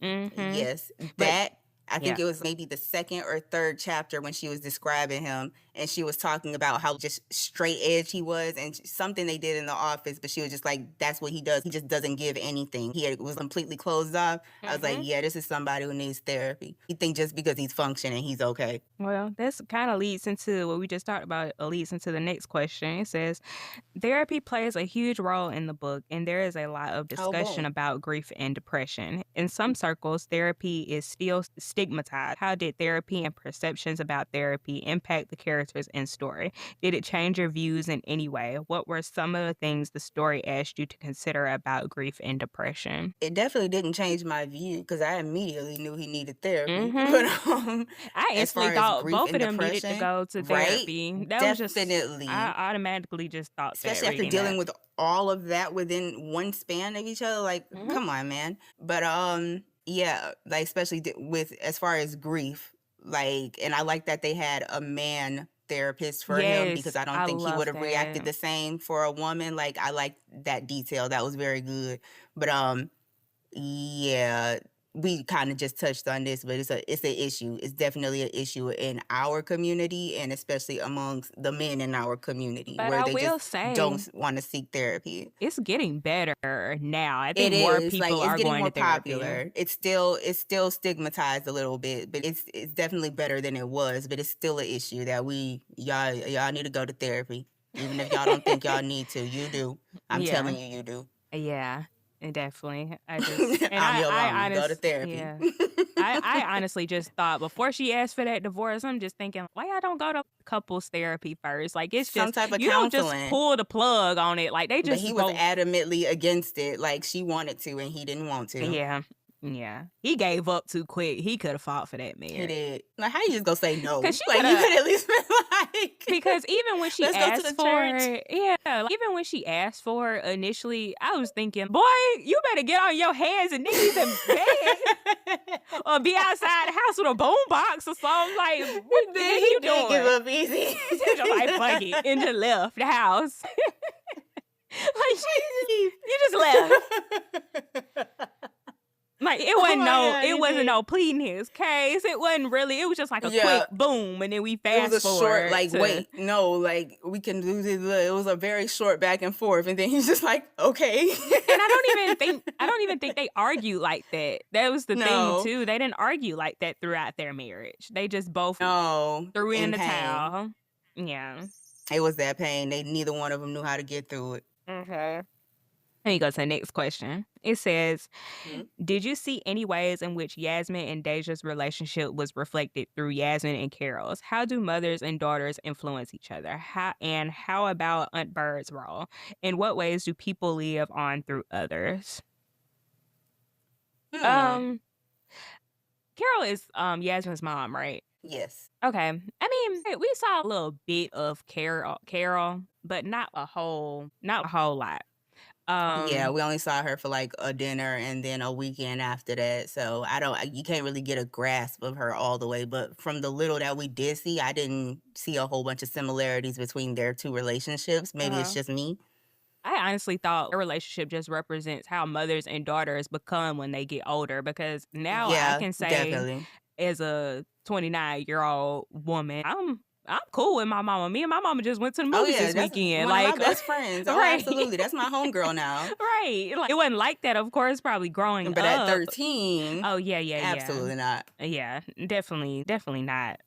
it. Mhm. Yes, But that I think yeah. it was maybe the second or third chapter when she was describing him, and she was talking about how just straight edge he was, and something they did in the office. But she was just like, "That's what he does. He just doesn't give anything. Was completely closed off." I was like, Mhm. "Yeah, this is somebody who needs therapy. He think just because he's functioning, he's okay." Well, this kinda leads into what we just talked about. It leads into the next question. It says, therapy plays a huge role in the book, and there is a lot of Oh, discussion boom. about grief and depression. In some circles, therapy is still stigmatized. How did therapy and perceptions about therapy impact the characters and story? Did it change your views in any way? What were some of the things the story asked you to consider about grief and depression? It definitely didn't change my view because I immediately knew he needed therapy. Mhm. But I as far instantly as thought grief both and of them needed to depression, go to right? therapy. That was just I Definitely. automatically just thought that Especially after reading dealing that. with all of that within one span of each other. Like, Mhm. come on, man. But yeah, like, especially with as far as grief, like, and I like that they had a man therapist for him, because Yes, I don't I think he would love have reacted that. the same for a woman. Like, I like that detail. That was very good. But yeah, we kind of just touched on this, but it's an issue. It's definitely an issue in our community, and especially amongst the men in our community, But where I they will just say don't want to seek therapy. it's getting better now. I It think more is like, people it's are getting going more to therapy. popular. It's still stigmatized a little bit, but it's definitely better than it was. But it's still an issue that y'all need to go to therapy, even if y'all don't think y'all need to. You do. I'm Yeah. telling you, you do. Yeah. Definitely. I just and I'm your I mama. Go to honest therapy. yeah. I honestly just thought before she asked for that divorce, I'm just thinking, why y'all don't go to couples therapy first? Like, it's Some just type of you don't just counseling. pull the plug on it. Like, they But just he was supposed. adamantly against it. Like, she wanted to, and he didn't want to. Yeah. Yeah. He gave up too quick. He could have fought for that He marriage. did. Like, how you just gonna say Cause no? she Like, could you have could at least been like, Because even when she let's go to the asked for church. it, yeah, like, even when she asked for it initially, I was thinking, boy, you better get on your hands and knees and beg or be outside the house with a boom box or something. Like, what the heck He you did give doing? up easy. She was just like, fuck it, and just left the house. Like, you just left. Like, Oh my God, it he wasn't did. no pleading his case. It wasn't really, it was just like a quick Yeah, boom, and then we it was a fast short, forward like, to. wait, no, like, we can do this. It was a very short back and forth, and then he's just like, okay. And I don't even think they argued like that. That was the thing No, too. They didn't argue like that throughout their marriage. They just both no, threw in in the pain. towel. Yeah. It was that pain. Neither one of them knew how to get through it. Okay. Let me go to the next question. It says, Mhm. did you see any ways in which Yasmin and Deja's relationship was reflected through Yasmin and Carol's? How do mothers and daughters influence each other? How about Aunt Bird's role? In what ways do people live on through others? Hmm. Um, Carol is Yasmin's mom, right? Yes. Okay. I mean, we saw a little bit of Carol, but not a whole lot. Yeah, Um, we only saw her for like a dinner and then a weekend after that. So you can't really get a grasp of her all the way. But from the little that we did see, I didn't see a whole bunch of similarities between their two relationships. Maybe it's uh, just me. I honestly thought a relationship just represents how mothers and daughters become when they get older, because now I Yeah, can say, definitely. as a 29-year-old woman, I'm cool with my mama. Me and my mama just went to the Oh movies yeah, this that's weekend. one of my Like, best friends. Oh, right. absolutely. That's my homegirl now. Right. Like, it wasn't like that, of course, probably growing But at up. 13, Oh, yeah, yeah, yeah. absolutely not. Yeah, definitely not.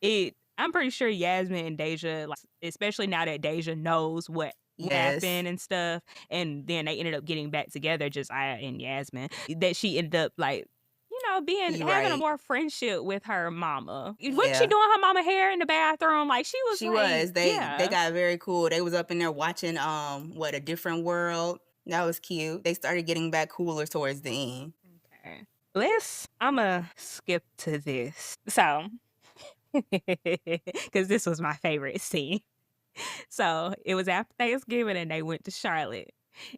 I'm pretty sure Yasmin and Deja, like, especially now that Deja knows what Yes. happened and stuff, and then they ended up getting back together, Josiah and Yasmin, that she ended up, like, being You're having a right. more friendship with her mama. Wasn't she Yeah. doing her mama hair in the bathroom? Like, she was She like, was. They yeah. got very cool. They was up in there watching what, A Different World. That was cute. They started getting back cooler towards the end. Okay. Imma skip to this. So, because this was my favorite scene. So, it was after Thanksgiving and they went to Charlotte,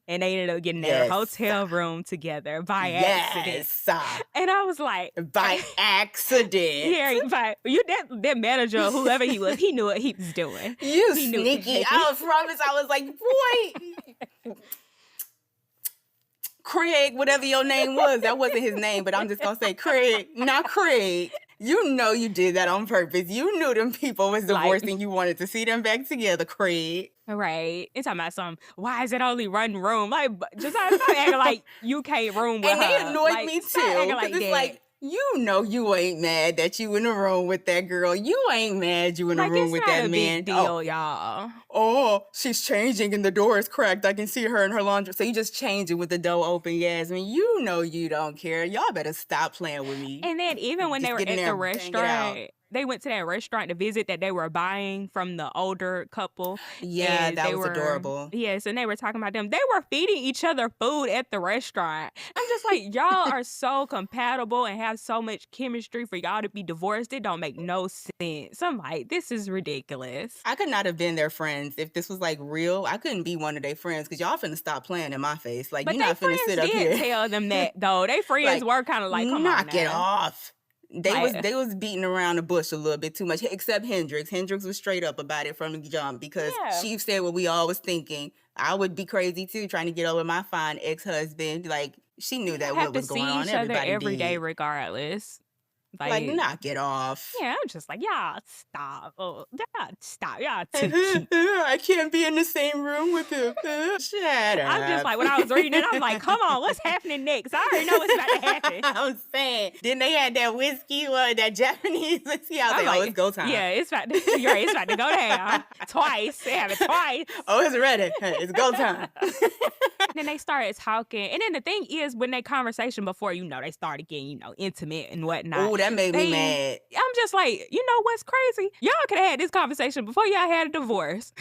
and they ended up getting their Yes. hotel room together by accident. Yes. And I was like, By accident. yeah, but that manager, whoever he was, he knew what he was doing. You He knew sneaky. I promise I was like, boy, Craig, whatever your name was. That wasn't his name, but I'm just gonna say Craig, not Craig. You know you did that on purpose. You knew them people was divorcing. You wanted to see them back together, Craig. Right. It's talking about why is it only one room? Like, just stop acting like you can't room with And her. they annoyed Like, me stop too. acting Because like it's that. like, you know you ain't mad that you in the room with that girl. You ain't mad you in the Like, room it's with not that a man. big deal, y'all. Oh, she's changing and the door is cracked. I can see her in her laundry. So you just change it with the door open, Yasmin. You know you don't care. Y'all better stop playing with me. And then even when they Just were get in at there the and bang it out. restaurant, they went to that restaurant to visit that they were buying from the older couple. Yeah, And that they was were, adorable. yes, and they were talking about them. They were feeding each other food at the restaurant. I'm just like, y'all are so compatible and have so much chemistry for y'all to be divorced. It don't make no sense. I'm like, this is ridiculous. I could not have been their friends if this was like real. I couldn't be one of their friends because y'all finna stop playing in my face. Like, But you're they not finna friends sit up did here. tell them that though. They friends Like, were kind of like, come on knock it now. off. They Like, was beating around the bush a little bit too much, except Hendrix. Hendrix was straight up about it from the jump because yeah. she said what we all was thinking. I would be crazy too, trying to get over my fine ex-husband. Like, she knew that Have what to was going see on. each other Everybody every day did. regardless. Like, Like, knock it off. yeah, I'm just like, y'all stop. Oh, y'all stop. Y'all too cute. I can't be in the same room with him. Shut up. I'm just like, when I was reading it, I'm like, come on, what's happening next? I already know what's about to happen. I'm saying. Then they had that whiskey, that Japanese whiskey. I was I'm like, oh, like, it's go time. yeah, it's about to, you're right, it's about to go down twice. They have it twice. Oh, it's ready. It's go time. Then they started talking. And then the thing is, when they conversation before, they started getting, intimate and whatnot. Oh, that made me mad. I'm just like, you know what's crazy? Y'all could have had this conversation before y'all had a divorce.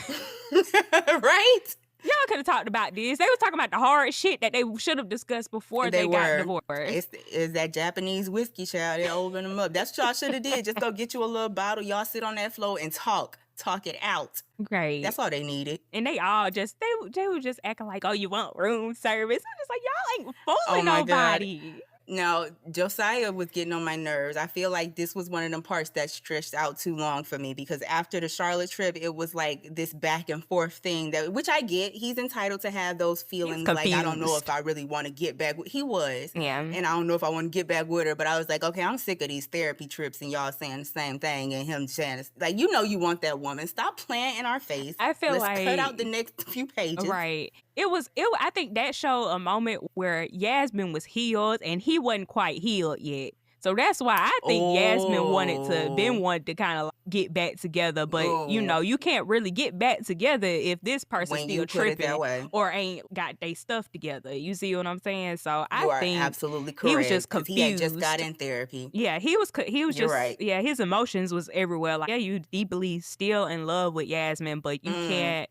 Right? Y'all could have talked about this. They was talking about the hard shit that they should have discussed before they got divorced. It's that Japanese whiskey, child. They open them up. That's what y'all should have did. Just go get you a little bottle. Y'all sit on that floor and talk. Talk it out. Great. That's all they needed. And they all just they were just acting like, oh, you want room service. I'm just like, y'all ain't fooling my God. nobody. Now, Josiah was getting on my nerves. I feel like this was one of them parts that stretched out too long for me because after the Charlotte trip, it was like this back and forth thing which I get. He's entitled to have those feelings. Like, I don't know if I really want to get back. He was. Yeah. And I don't know if I want to get back with her, but I was like, okay, I'm sick of these therapy trips and y'all saying the same thing and him saying, like, you want that woman. Stop playing in our face. I feel Let's cut out the next few pages. Right. I think that showed a moment where Yasmin was healed and he wasn't quite healed yet. So that's why I think Yasmin wanted to kind of get back together. But, you can't really get back together if this person's still tripping or ain't got their stuff together. You see what I'm saying? So I think absolutely correct. He was just confused. He had just got in therapy. Yeah, he was You're just right. Yeah, his emotions was everywhere. Like, yeah, you deeply still in love with Yasmin, but you can't,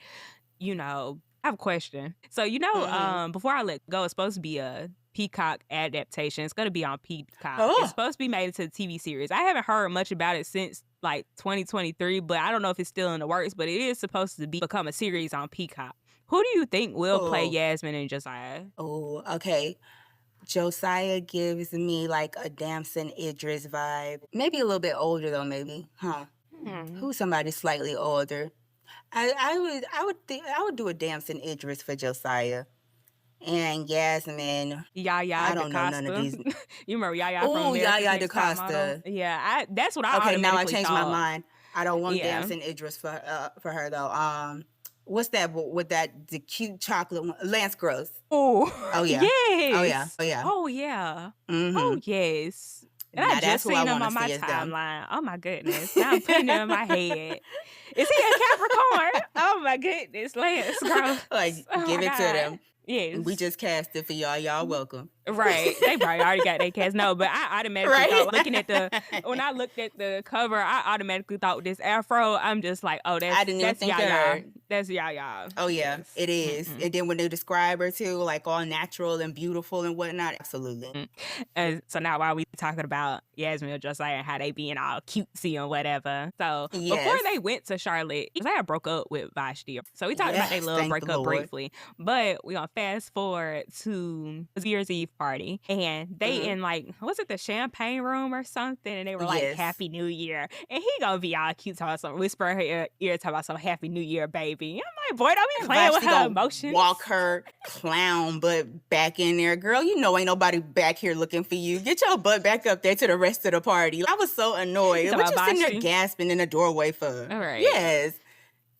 I have a question. So, Before I Let Go, it's supposed to be a Peacock adaptation. It's going to be on Peacock. Oh. It's supposed to be made into a TV series. I haven't heard much about it since like 2023, but I don't know if it's still in the works, but it is supposed to become a series on Peacock. Who do you think will play Yasmin and Josiah? Oh, okay. Josiah gives me like a Damson Idris vibe. Maybe a little bit older though, maybe. Huh. Who's somebody slightly older? I would do a Damson Idris for Josiah. And Yasmin. Yaya I don't know none of these. You remember Yaya from Oh, America's Yaya Next Top Model? DaCosta. Yeah, that's what I Okay, now I automatically changed thought. my mind. I don't want Damson Idris for her though. What's that with the cute chocolate one? Lance Gross. Oh yeah. yes. Oh yeah. Oh yeah. Mm-hmm. Oh yes. And I Now that's just who I seen him want to on my see as them. timeline. Oh my goodness. Now I'm putting it in my head. Is he a Capricorn? Oh my goodness. Lance Gross. Like, Oh give my it to them. God. We Yes. just cast it for y'all. Y'all welcome. Right. They probably already got their cast. No, but I automatically Right? thought, when I looked at the cover, I automatically thought this afro. I'm just like, oh, I didn't even that's think of Yaya. her. That's Yaya. Oh yeah, Yes. it is. And then when they describe her too, like all natural and beautiful and whatnot, absolutely. And so now while we talking about Yasmin and Josiah and how they being all cutesy and whatever. So before Yes. they went to Charlotte, Josiah broke up with Vashti. So we talked about their Yes, little thank the breakup Lord. briefly. But we're gonna fast forward to New Year's Eve party. And they in like, was it the champagne room or something? And they were like, Yes. Happy New Year. And he gonna be all cute talking about some whisper in her ear talking about some Happy New Year, baby. I'm like, boy, don't be playing with Vashti her gonna emotions. walk her clown butt back in there. Girl, you know ain't nobody back here looking for you. Get your butt back up there to the rest of the party. I was so annoyed. You What talking you about sitting there Vashti? gasping in the doorway for? All right. Yes.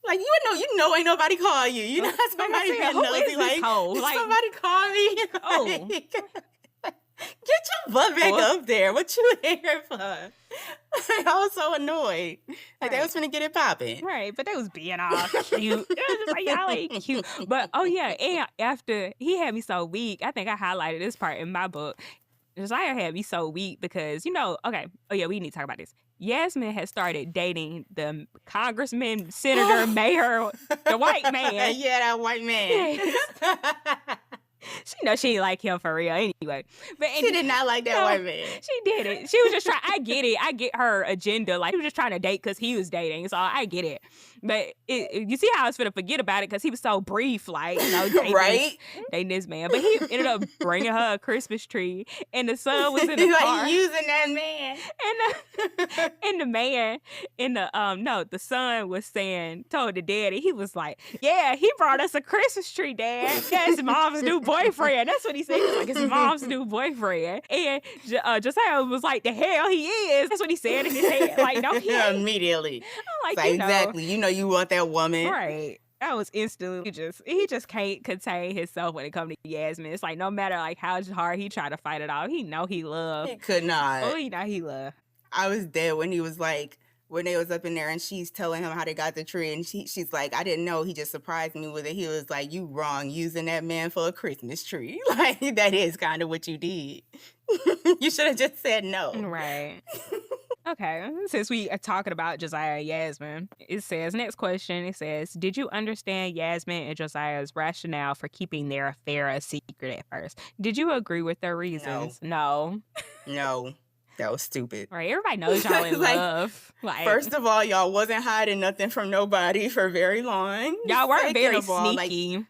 Like, you know ain't nobody call you. You know how somebody Like I said, been who nosy is this like, hoe? did Like, somebody call me? oh. Get your butt back up there. What you here for? I was so annoyed. Like, they was finna get it popping. Right, but they was being all cute. It was just like, y'all ain't cute. But, oh yeah, and after, he had me so weak. I think I highlighted this part in my book. Josiah had me so weak because, okay. Oh yeah, we need to talk about this. Yasmin had started dating the congressman, senator, mayor, the white man. Yeah, that white man. Yes. She knows she didn't like him for real anyway. But She did not like that white man. She did it. She was just trying. I get it. I get her agenda. Like, she was just trying to date because he was dating. So I get it. But you see how I was finna forget about it because he was so brief, like, dating this man. But he ended up bringing her a Christmas tree, and the son was in the car. Like, using that man. And the man in the son was told the daddy, he was like, yeah, he brought us a Christmas tree, Dad. That's mom's new boyfriend. That's what he said. He was like, it's mom's new boyfriend. And Josiah was like, the hell he is. That's what he said in his head. Like, no, he ain't. Immediately. I'm like, exactly. You know you want that woman. Right. That was instantly he just can't contain himself when it comes to Yasmin. It's like, no matter like how hard he tried to fight it off, he know he loved. He could not. Oh, he know he loved. I was there when he was like, when they was up in there and she's telling him how they got the tree, and she's like, I didn't know, he just surprised me with it. He was like, you wrong using that man for a Christmas tree. Like, that is kind of what you did. You should have just said no. Right. Okay, since we are talking about Josiah and Yasmin, it says, next question, it says, did you understand Yasmin and Josiah's rationale for keeping their affair a secret at first? Did you agree with their reasons? No. No. That was stupid. Right, everybody knows y'all in love. Like, first of all, y'all wasn't hiding nothing from nobody for very long. Y'all weren't very sneaky.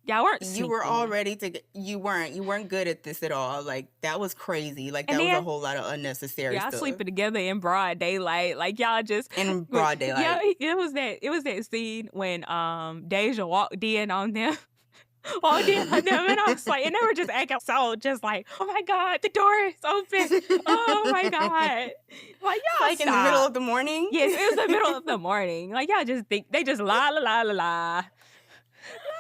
Y'all weren't sneaky. You were already you weren't good at this at all. Like, that was crazy. Like, that was a whole lot of unnecessary y'all stuff. sleeping together in broad daylight. Like, y'all just in broad daylight. Yeah, it was that scene when Deja walked in on them. And I was like, and they were just acting so just like, oh my God, the door is open. Oh my God. Like, y'all like, in the middle of the morning? Yes, it was the middle of the morning. Like, y'all just think, they just la la la la la.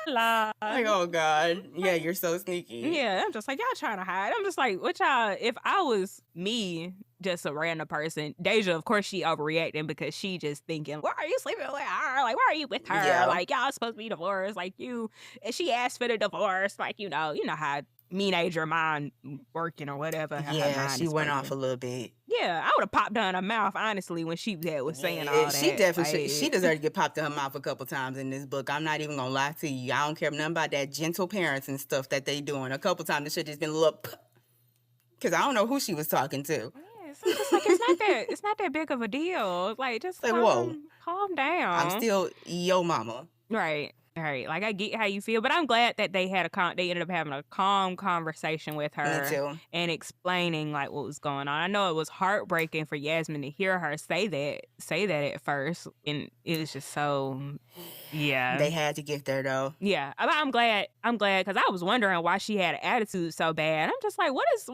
La. Like, oh God. Yeah, you're so sneaky. Yeah, I'm just like, y'all trying to hide. I'm just like, what y'all, if I was me, just a random person, Deja, of course, she overreacting because she just thinking, why are you sleeping with her? Like, why are you with her? Yeah. Like, y'all supposed to be divorced. Like, and she asked for the divorce. Like, you know how teenager mind working or whatever. Yeah, she went off a little bit. Yeah, I would have popped her in her mouth, honestly, when she was saying all that. She definitely she deserved to get popped in her mouth a couple times in this book. I'm not even gonna lie to you. I don't care nothing about that gentle parents and stuff that they doing. A couple times it should just been a little, because I don't know who she was talking to. Yes, I'm just like, it's not that big of a deal. Like, just like, calm down. I'm still yo mama. Right. Like, I get how you feel, but I'm glad that they ended up having a calm conversation with her. Me too. And explaining like what was going on. I know it was heartbreaking for Yasmin to hear her say that at first, and it was just so, yeah. They had to get there though. Yeah, I'm glad because I was wondering why she had an attitude so bad. I'm just like, what's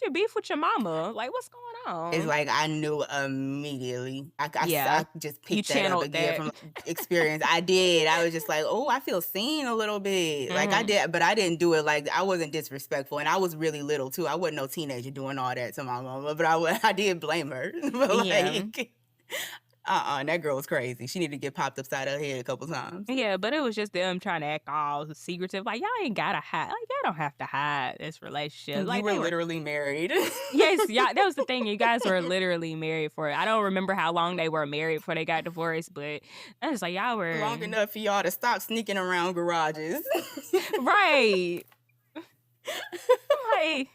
your beef with your mama? Like, what's going It's Oh. like I knew immediately. Yeah. I just You picked that up channeled again that. from experience. I did. I was just like, oh, I feel seen a little bit. Like I Mhm. did, but I didn't do it like I wasn't disrespectful, and I was really little too. I wasn't no teenager doing all that to my mama, but I did blame her. But Yeah. like, that girl was crazy. She needed to get popped upside her head a couple times. Yeah, but it was just them trying to act all secretive. Like, y'all ain't gotta hide. Like, y'all don't have to hide this relationship. You Like, were they were. literally married. Yes, yeah, that was the thing. You guys were literally married for. I don't remember how long they were married before they got divorced, but I was like, y'all were Long enough for y'all to stop sneaking around garages. right. Like,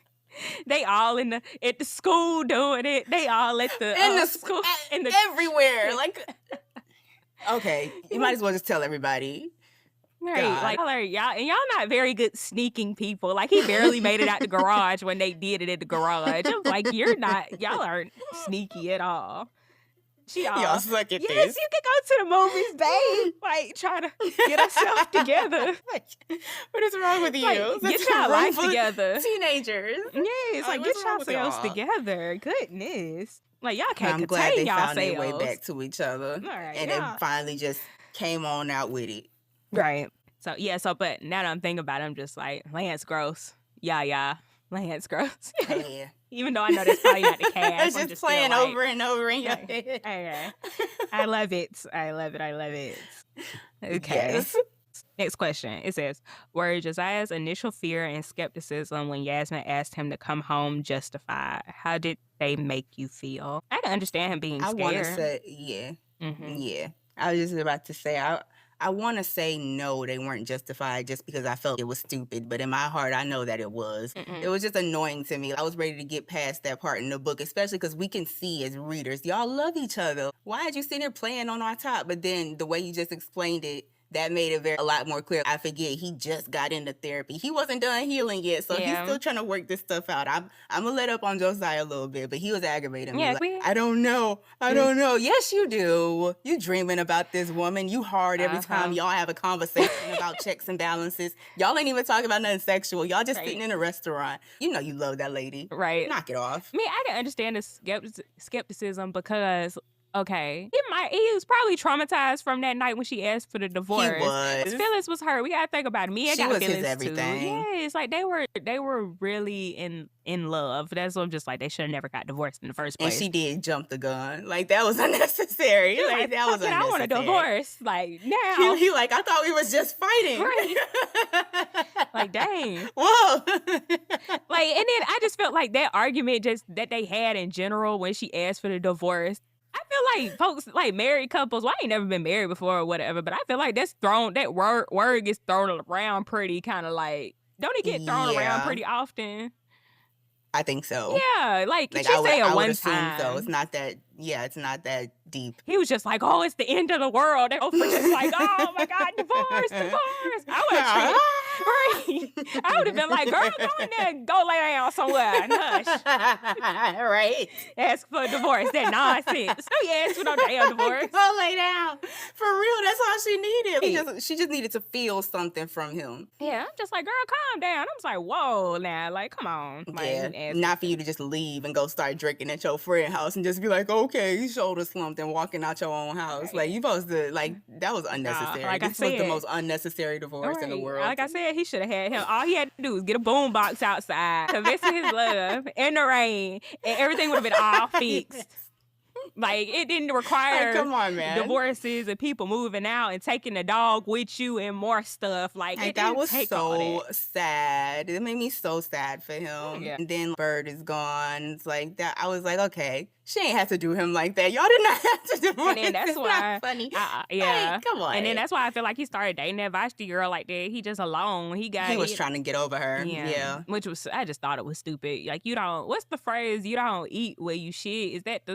they all at the school doing it. They all at the In the school in the everywhere. Like, okay, you might as well just tell everybody. right. God. Like y'all and y'all not very good sneaking people. Like he barely made it out the garage when they did it at the garage. I was like, y'all aren't sneaky at all. Y'all suck at yes, this. you can go to the movies, babe. Like trying to get herself together. What is wrong with you? Like, get That's a your room life full of together. teenagers. Yes, like get what's wrong with yourselves y'all? together. Goodness. Like y'all can't I'm glad contain they found their way yourselves. back to each other. All right, And yeah. they finally just came on out with it. Right. So yeah, but now that I'm thinking about it, I'm just like, Lance gross. Yeah. Lance gross. Yeah. Even though I know that's probably not the cast. It's I'm just still playing like, over and over in your yeah. head. Okay. I love it. I love it. Okay. Yes. Next question. It says, were Josiah's initial fear and skepticism when Yasmin asked him to come home justified? How did they make you feel? I can understand him being I want to scared. say, yeah. Mhm. Yeah. I was just about to say, I want to say no, they weren't justified just because I felt it was stupid. But in my heart, I know that it was. Mm-mm. It was just annoying to me. I was ready to get past that part in the book, especially because we can see as readers, y'all love each other. Why did you sit here playing on our top? But then the way you just explained it, that made it a lot more clear. I forget, he just got into therapy. He wasn't done healing yet, so he's still trying to work this stuff out. I'm going to let up on Josiah a little bit, but he was aggravating me. Like, I don't know. Yes, you do. You dreaming about this woman. You hard every time y'all have a conversation about checks and balances. Y'all ain't even talking about nothing sexual. Y'all just sitting in a restaurant. You know you love that lady. Right. Knock it off. I mean, I can understand the skepticism because, okay, he was probably traumatized from that night when she asked for the divorce. He was. His feelings was hurt. We gotta think about it. Mia got was feelings his everything. too. Yes, like they were really in love. That's what I'm just like, they should have never got divorced in the first place. And she did jump the gun. Like, that was unnecessary. Like, that was unnecessary. I want a divorce. Like, now. He like, I thought we was just fighting. Right. Like, dang. Whoa. Like, and then I just felt like that argument just that they had in general when she asked for the divorce, I feel like folks, like married couples, well, I ain't never been married before or whatever, but I feel like that word gets thrown around pretty kind of like, don't it get thrown around pretty often? I think so. Yeah, like she say it one time. So it's not that. Yeah, it's not that deep. He was just like, oh, it's the end of the world. And Oprah just like, oh my God, divorce. I would have been like, girl, go in there and go lay down somewhere and hush. Right. Ask for a divorce. That nonsense. No, you ask for no damn divorce. Go lay down. For real, that's all she needed. She just needed to feel something from him. Yeah, I'm just like, girl, calm down. I'm just like, whoa, now, like, come on. Like, not for you to just leave and go start drinking at your friend's house and just be like, okay, you shoulder slumped and walking out your own house. Right. Like, you supposed to, like, that was unnecessary. Like this was the most unnecessary divorce in the world. Like I said, he should have had him. All he had to do was get a boombox outside, convincing his love in the rain, and everything would have been all fixed. Like, it didn't require come on, man. divorces and people moving out and taking the dog with you and more stuff. Like that was so sad. It made me so sad for him. Yeah. And then Bird is gone. It's like that. I was like, okay, she ain't have to do him like that. Y'all did not have to divorce. And then that's it's why, not funny. Yeah, like, come on. And then that's why I feel like he started dating that Vashti girl like that. He just alone. He was trying to get over her. Yeah. Which was, I just thought it was stupid. Like, you don't. What's the phrase? You don't eat where you shit. Is that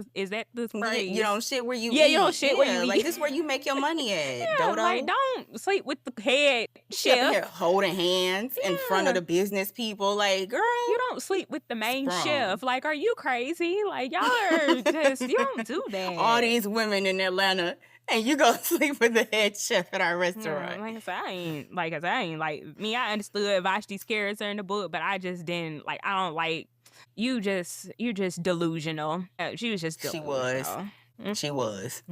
the phrase? You don't shit where you eat. You don't shit where you like, eat. this is where you make your money at. Yeah, Dodo. like, don't sleep with the head chef. Here holding hands in front of the business people. Like, girl, you don't sleep with the main chef. Like, are you crazy? Like, y'all are just, you don't do that. All these women in Atlanta, and you go sleep with the head chef at our restaurant. Yeah, like I said, I ain't like me. I understood Vashti's character in the book, but I just didn't like. I don't like You just delusional. She was just She was. delusional. She was.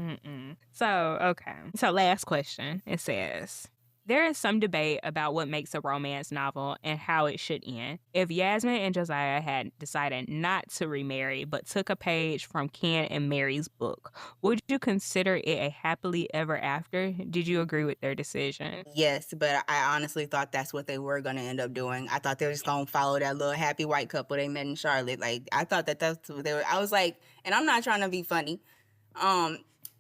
So, okay. So, last question. It says, there is some debate about what makes a romance novel and how it should end. If Yasmin and Josiah had decided not to remarry but took a page from Ken and Mary's book, would you consider it a happily ever after? Did you agree with their decision? Yes, but I honestly thought that's what they were going to end up doing. I thought they were just going to follow that little happy white couple they met in Charlotte. Like, I thought that's what they were. I was like, and I'm not trying to be funny.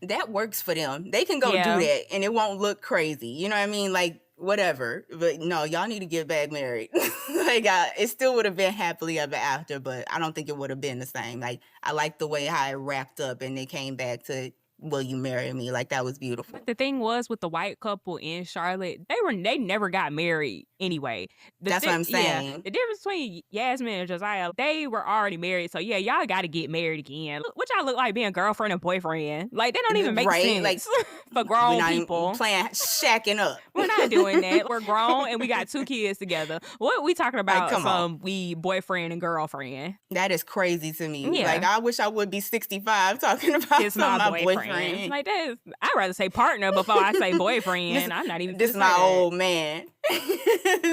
That works for them. They can go do that and it won't look crazy. You know what I mean? Like, whatever. But no, y'all need to get back married. Like, it still would have been happily ever after, but I don't think it would have been the same. Like, I like the way how it wrapped up and they came back to, will you marry me? Like, that was beautiful. But the thing was with the white couple in Charlotte, they never got married anyway. That's what I'm saying. Yeah, the difference between Yasmin and Josiah, they were already married. So yeah, y'all got to get married again. What y'all look like being girlfriend and boyfriend? Like, they don't even make sense. Like, for grown people playing shacking up. We're not doing that. We're grown and we got 2 kids together. What we talking about? Like, we boyfriend and girlfriend. That is crazy to me. Yeah. Like, I wish I would be 65 talking about it's my boyfriend. Like, I'd rather say partner before I say boyfriend. I'm not even. This is my old man.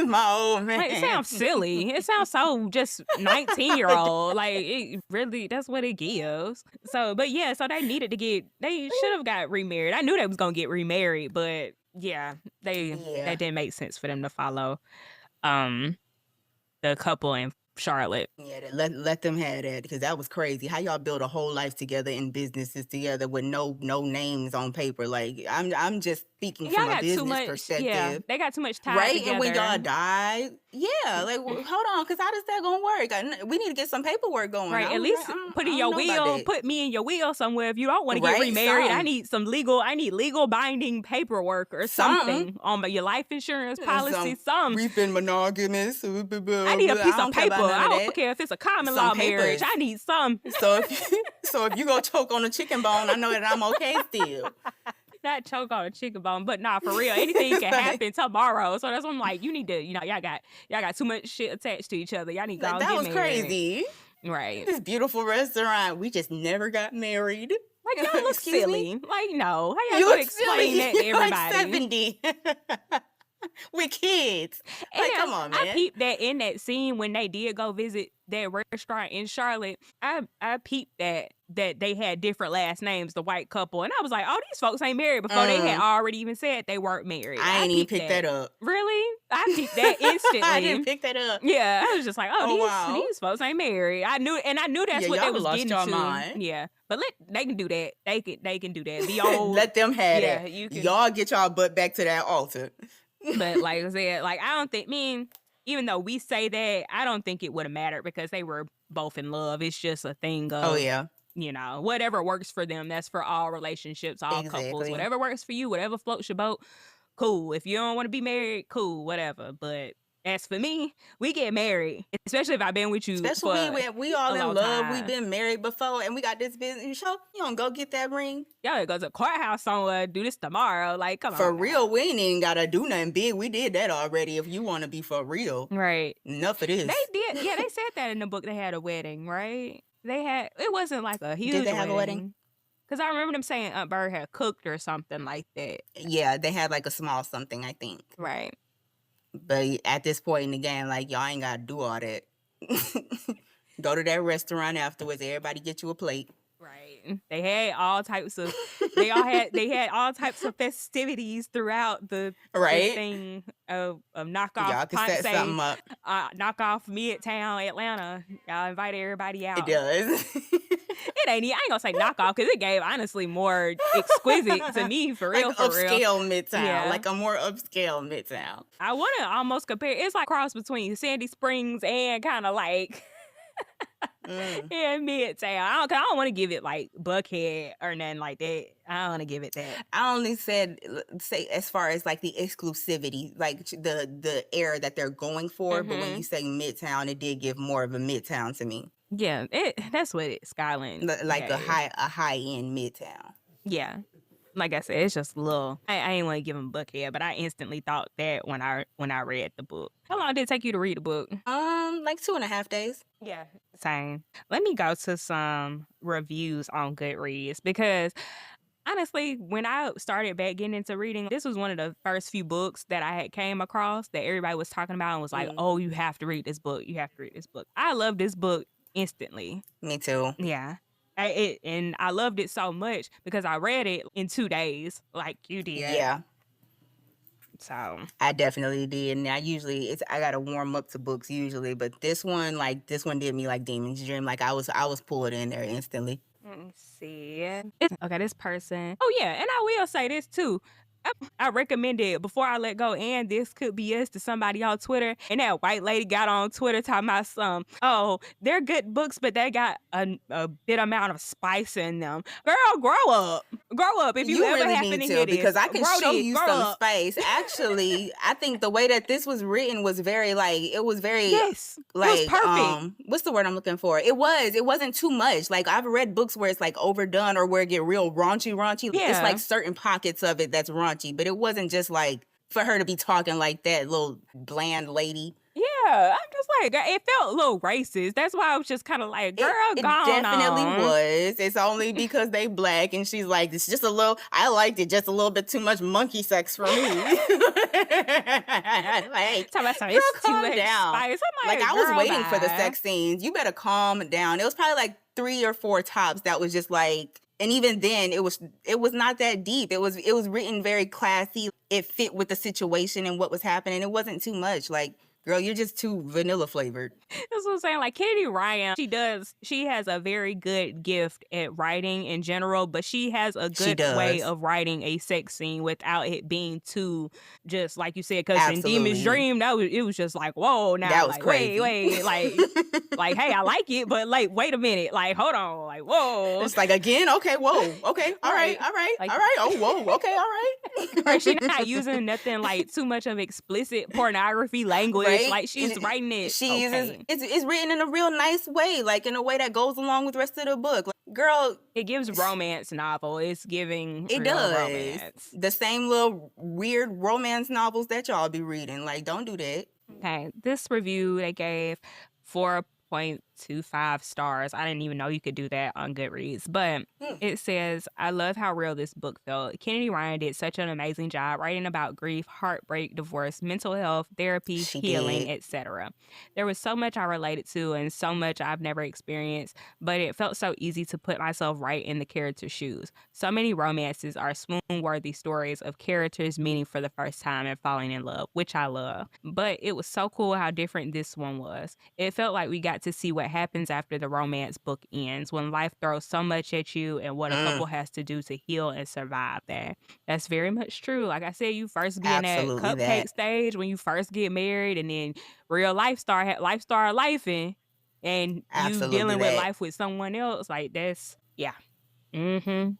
My old man. Like, it sounds silly. It sounds so just 19-year-old. Like, it really, that's what it gives. So, but yeah, so they should have got remarried. I knew they was gonna get remarried, but yeah, that didn't make sense for them to follow the couple in Charlotte. Yeah, let them have that, because that was crazy. How y'all build a whole life together and businesses together with no names on paper? Like, I'm just speaking from a business perspective. Yeah, they got too much time right together. And when y'all die, like, hold on, because how does that gonna work? We need to get some paperwork going. Right, at least put in your will. Put me in your will somewhere. If you don't want to get remarried, I need legal binding paperwork or something on your life insurance policy. We've been monogamous. I need a piece of paper. I don't care if it's a common law marriage. I need some. So if you go choke on a chicken bone, I know that I'm okay still. Not choke on a chicken bone, but nah, for real, anything can happen tomorrow. So that's what I'm like, you need to, y'all got too much shit attached to each other. Y'all need to go that get was married. Crazy. Right. This beautiful restaurant, we just never got married. Like, y'all look silly. Like, no. How y'all gonna explain that to everybody? Like 70. With kids. Like, and come on, man. I peeped that in that scene when they did go visit that restaurant in Charlotte. I peeped that they had different last names, the white couple. And I was like, oh, these folks ain't married before they had already even said they weren't married. I ain't even picked that up. Really? I peeped that instantly. I didn't pick that up. Yeah. I was just like, these folks ain't married. I knew that's what they was getting to. Mind. Yeah. But they can do that. They can do that. The old let them have it. Y'all get y'all butt back to that altar. But like I said, like, I don't think, even though we say that, I don't think it would have mattered because they were both in love. It's just a thing of, whatever works for them. That's for all relationships, all couples. Whatever works for you, whatever floats your boat, cool. If you don't want to be married, cool, whatever. But as for me, we get married, especially if I've been with you. Especially we all in love. We've been married before, and we got this business show. You don't go get that ring. Y'all go to the courthouse somewhere, do this tomorrow. Like, come on. For real, we ain't even gotta do nothing big. We did that already. If you want to be for real, right? Enough of this. They did. Yeah, they said that in the book. They had a wedding, right? It wasn't like a huge. Did they have a wedding? Because I remember them saying Aunt Bird had cooked or something like that. Yeah, they had like a small something, I think. Right. But at this point in the game, like, y'all ain't gotta do all that. Go to that restaurant afterwards. Everybody get you a plate. Right. They had all types of. They had all types of festivities throughout the thing of knockoff. Y'all can set something up. Knockoff Midtown Atlanta. Y'all invite everybody out. It does. I ain't gonna say knockoff because it gave honestly more exquisite to me, for real. Like for upscale real. Midtown. Yeah. Like a more upscale Midtown. I want to almost compare. It's like cross between Sandy Springs and kind of like in Midtown. I don't want to give it like Buckhead or nothing like that. I don't want to give it that. I only say as far as like the exclusivity, like the era that they're going for. Mm-hmm. But when you say Midtown, it did give more of a Midtown to me. Yeah, that's what Skyline like a high end Midtown. Yeah. Like I said, it's just a little. I ain't want to give him Buckhead, but I instantly thought that when I read the book. How long did it take you to read the book? Like 2.5 days. Yeah, same. Let me go to some reviews on Goodreads because honestly, when I started back getting into reading, this was one of the first few books that I had came across that everybody was talking about and was like, Mm, "Oh, you have to read this book. You have to read this book." I love this book instantly. me too. Yeah. And I loved it so much because I read it in 2 days like you did. Yeah, So, I definitely did. And I gotta warm up to books usually, but this one did me like Demon's Dream. Like I was pulled in there instantly. let me see. Okay, this person. Oh yeah, and I will say this too. I recommended it Before I Let Go and This Could Be Us to somebody on Twitter, and that white lady got on Twitter talking about oh, they're good books, but they got a bit amount of spice in them. Girl, grow up. Grow up. If you You ever really happen need to to hear this, because I can show you grow some up. space. Actually, I think the way that this was written was very Yes. It was perfect. what's the word I'm looking for? It wasn't too much. Like I've read books where it's like overdone or where it get real raunchy. It's Yeah. like certain pockets of it that's raunchy, but it wasn't just like for her to be talking like that, little bland lady. Yeah. I'm just like, it felt a little racist. That's why I was just kind of like, girl, It gone definitely on. was. It's only because they black and she's like, it's just a little I liked it just a little bit too much monkey sex for me. Like, Talking about something, girl, it's too calm much down. spice. I'm Like like, I was girl, waiting for the bye. sex scenes. You better calm down. It was probably like 3 or 4 tops that was just like, and even then it was not that deep. It was written very classy. It fit with the situation and what was happening. It wasn't too much. Like, girl, you're just too vanilla flavored. That's what I'm saying. Like Kennedy Ryan, she has a very good gift at writing in general, but she has a She good way does. of writing a sex scene without it being too just like you said. Because in Demon's Absolutely. Dream, it was just like, whoa, now That was like crazy. wait, like hey, I like it, but like wait a minute, like hold on, like whoa, It's like again, okay, whoa, okay, all right, right, all right, like all right, oh whoa, okay, all right. She not right. using nothing like too much of explicit pornography language. Right? Like she's writing it She uses okay. it's written in a real nice way, like in a way that goes along with the rest of the book. Like, girl, It gives romance novel. It's giving it real does. romance. The same little weird romance novels that y'all be reading. Like, don't do that. Okay, this review they gave 4.25 stars. I didn't even know you could do that on Goodreads, but Hmm. it says, I love how real this book felt. Kennedy Ryan did such an amazing job writing about grief, heartbreak, divorce, mental health, therapy, She healing, did. etc. There was so much I related to and so much I've never experienced, but it felt so easy to put myself right in the character's shoes. So many romances are swoon-worthy stories of characters meeting for the first time and falling in love, which I love. But it was so cool how different this one was. It felt like we got to see what happens after the romance book ends, when life throws so much at you and what a Mm, couple has to do to heal and survive that. That's very much true. Like I said, you first be in that absolutely cupcake that. stage when you first get married, and then real life start lifing, and you Absolutely dealing with that. life with someone else. Like that's yeah. Mm-hmm.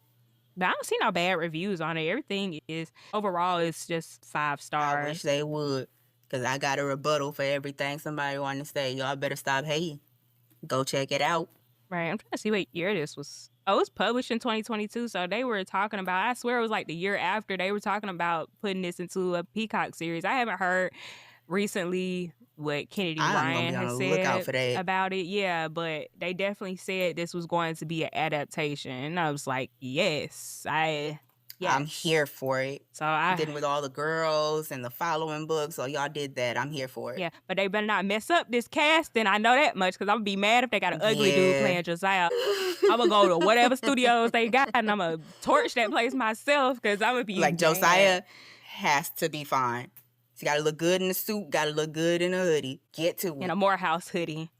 But I don't see no bad reviews on it. Everything is overall it's just five I wish stars. they would. Cause I got a rebuttal for everything somebody wanted to say. Y'all better stop hating. Go check it out. Right. I'm trying to see what year this was. Oh, it was published in 2022. So they were talking about, I swear it was like the year after they were talking about putting this into a Peacock series. I haven't heard recently what Kennedy I'm gonna Ryan be on has the lookout said for that. about it. Yeah, but they definitely said this was going to be an adaptation. And I was like, I'm yes. here for it. So I, Then with all the girls and the following books, so y'all did that. I'm here for it. yeah, but they better not mess up this casting. I know that much because I'm gonna be mad if they got an ugly dude Yeah. playing Josiah. I'm gonna go to whatever studios they got and I'm gonna torch that place myself because I'm gonna be Like mad. Josiah has to be fine. She gotta look good in the suit, gotta look good in a hoodie. Get to In it. a Morehouse hoodie.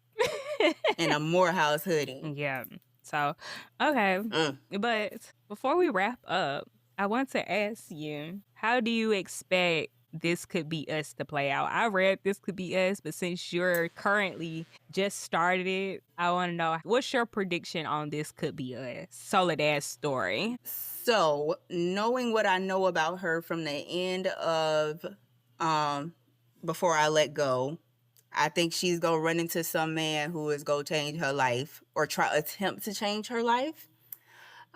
In a Morehouse hoodie. Yeah. So, okay. Mm. But before we wrap up, I want to ask you, how do you expect This Could Be Us to play out? I read This Could Be Us, but since you're currently just started it, I want to know what's your prediction on This Could Be Us? Soledad's story. So, knowing what I know about her from the end of Before I Let Go, I think she's gonna run into some man who is gonna change her life or try attempt to change her life.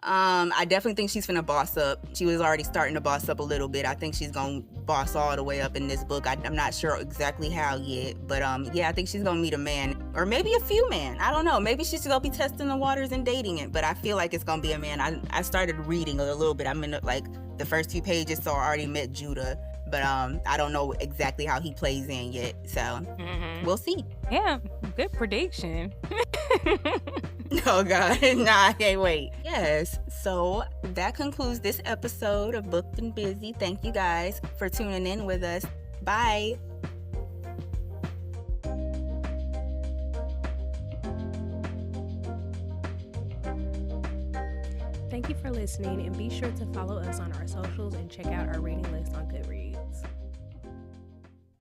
I definitely think she's finna boss up. She was already starting to boss up a little bit. I think she's gonna boss all the way up in this book. I'm not sure exactly how yet, but yeah, I think she's gonna meet a man, or maybe a few men. I don't know. Maybe she's gonna be testing the waters and dating it, but I feel like it's gonna be a man. I started reading a little bit. I'm in like the first few pages, so I already met Judah, but I don't know exactly how he plays in yet. So we'll see. Yeah, good prediction. Oh God, nah, I can't wait. Yes, so that concludes this episode of Booked and Busy. Thank you guys for tuning in with us. Bye. Thank you for listening, and be sure to follow us on our socials and check out our reading list on Goodreads.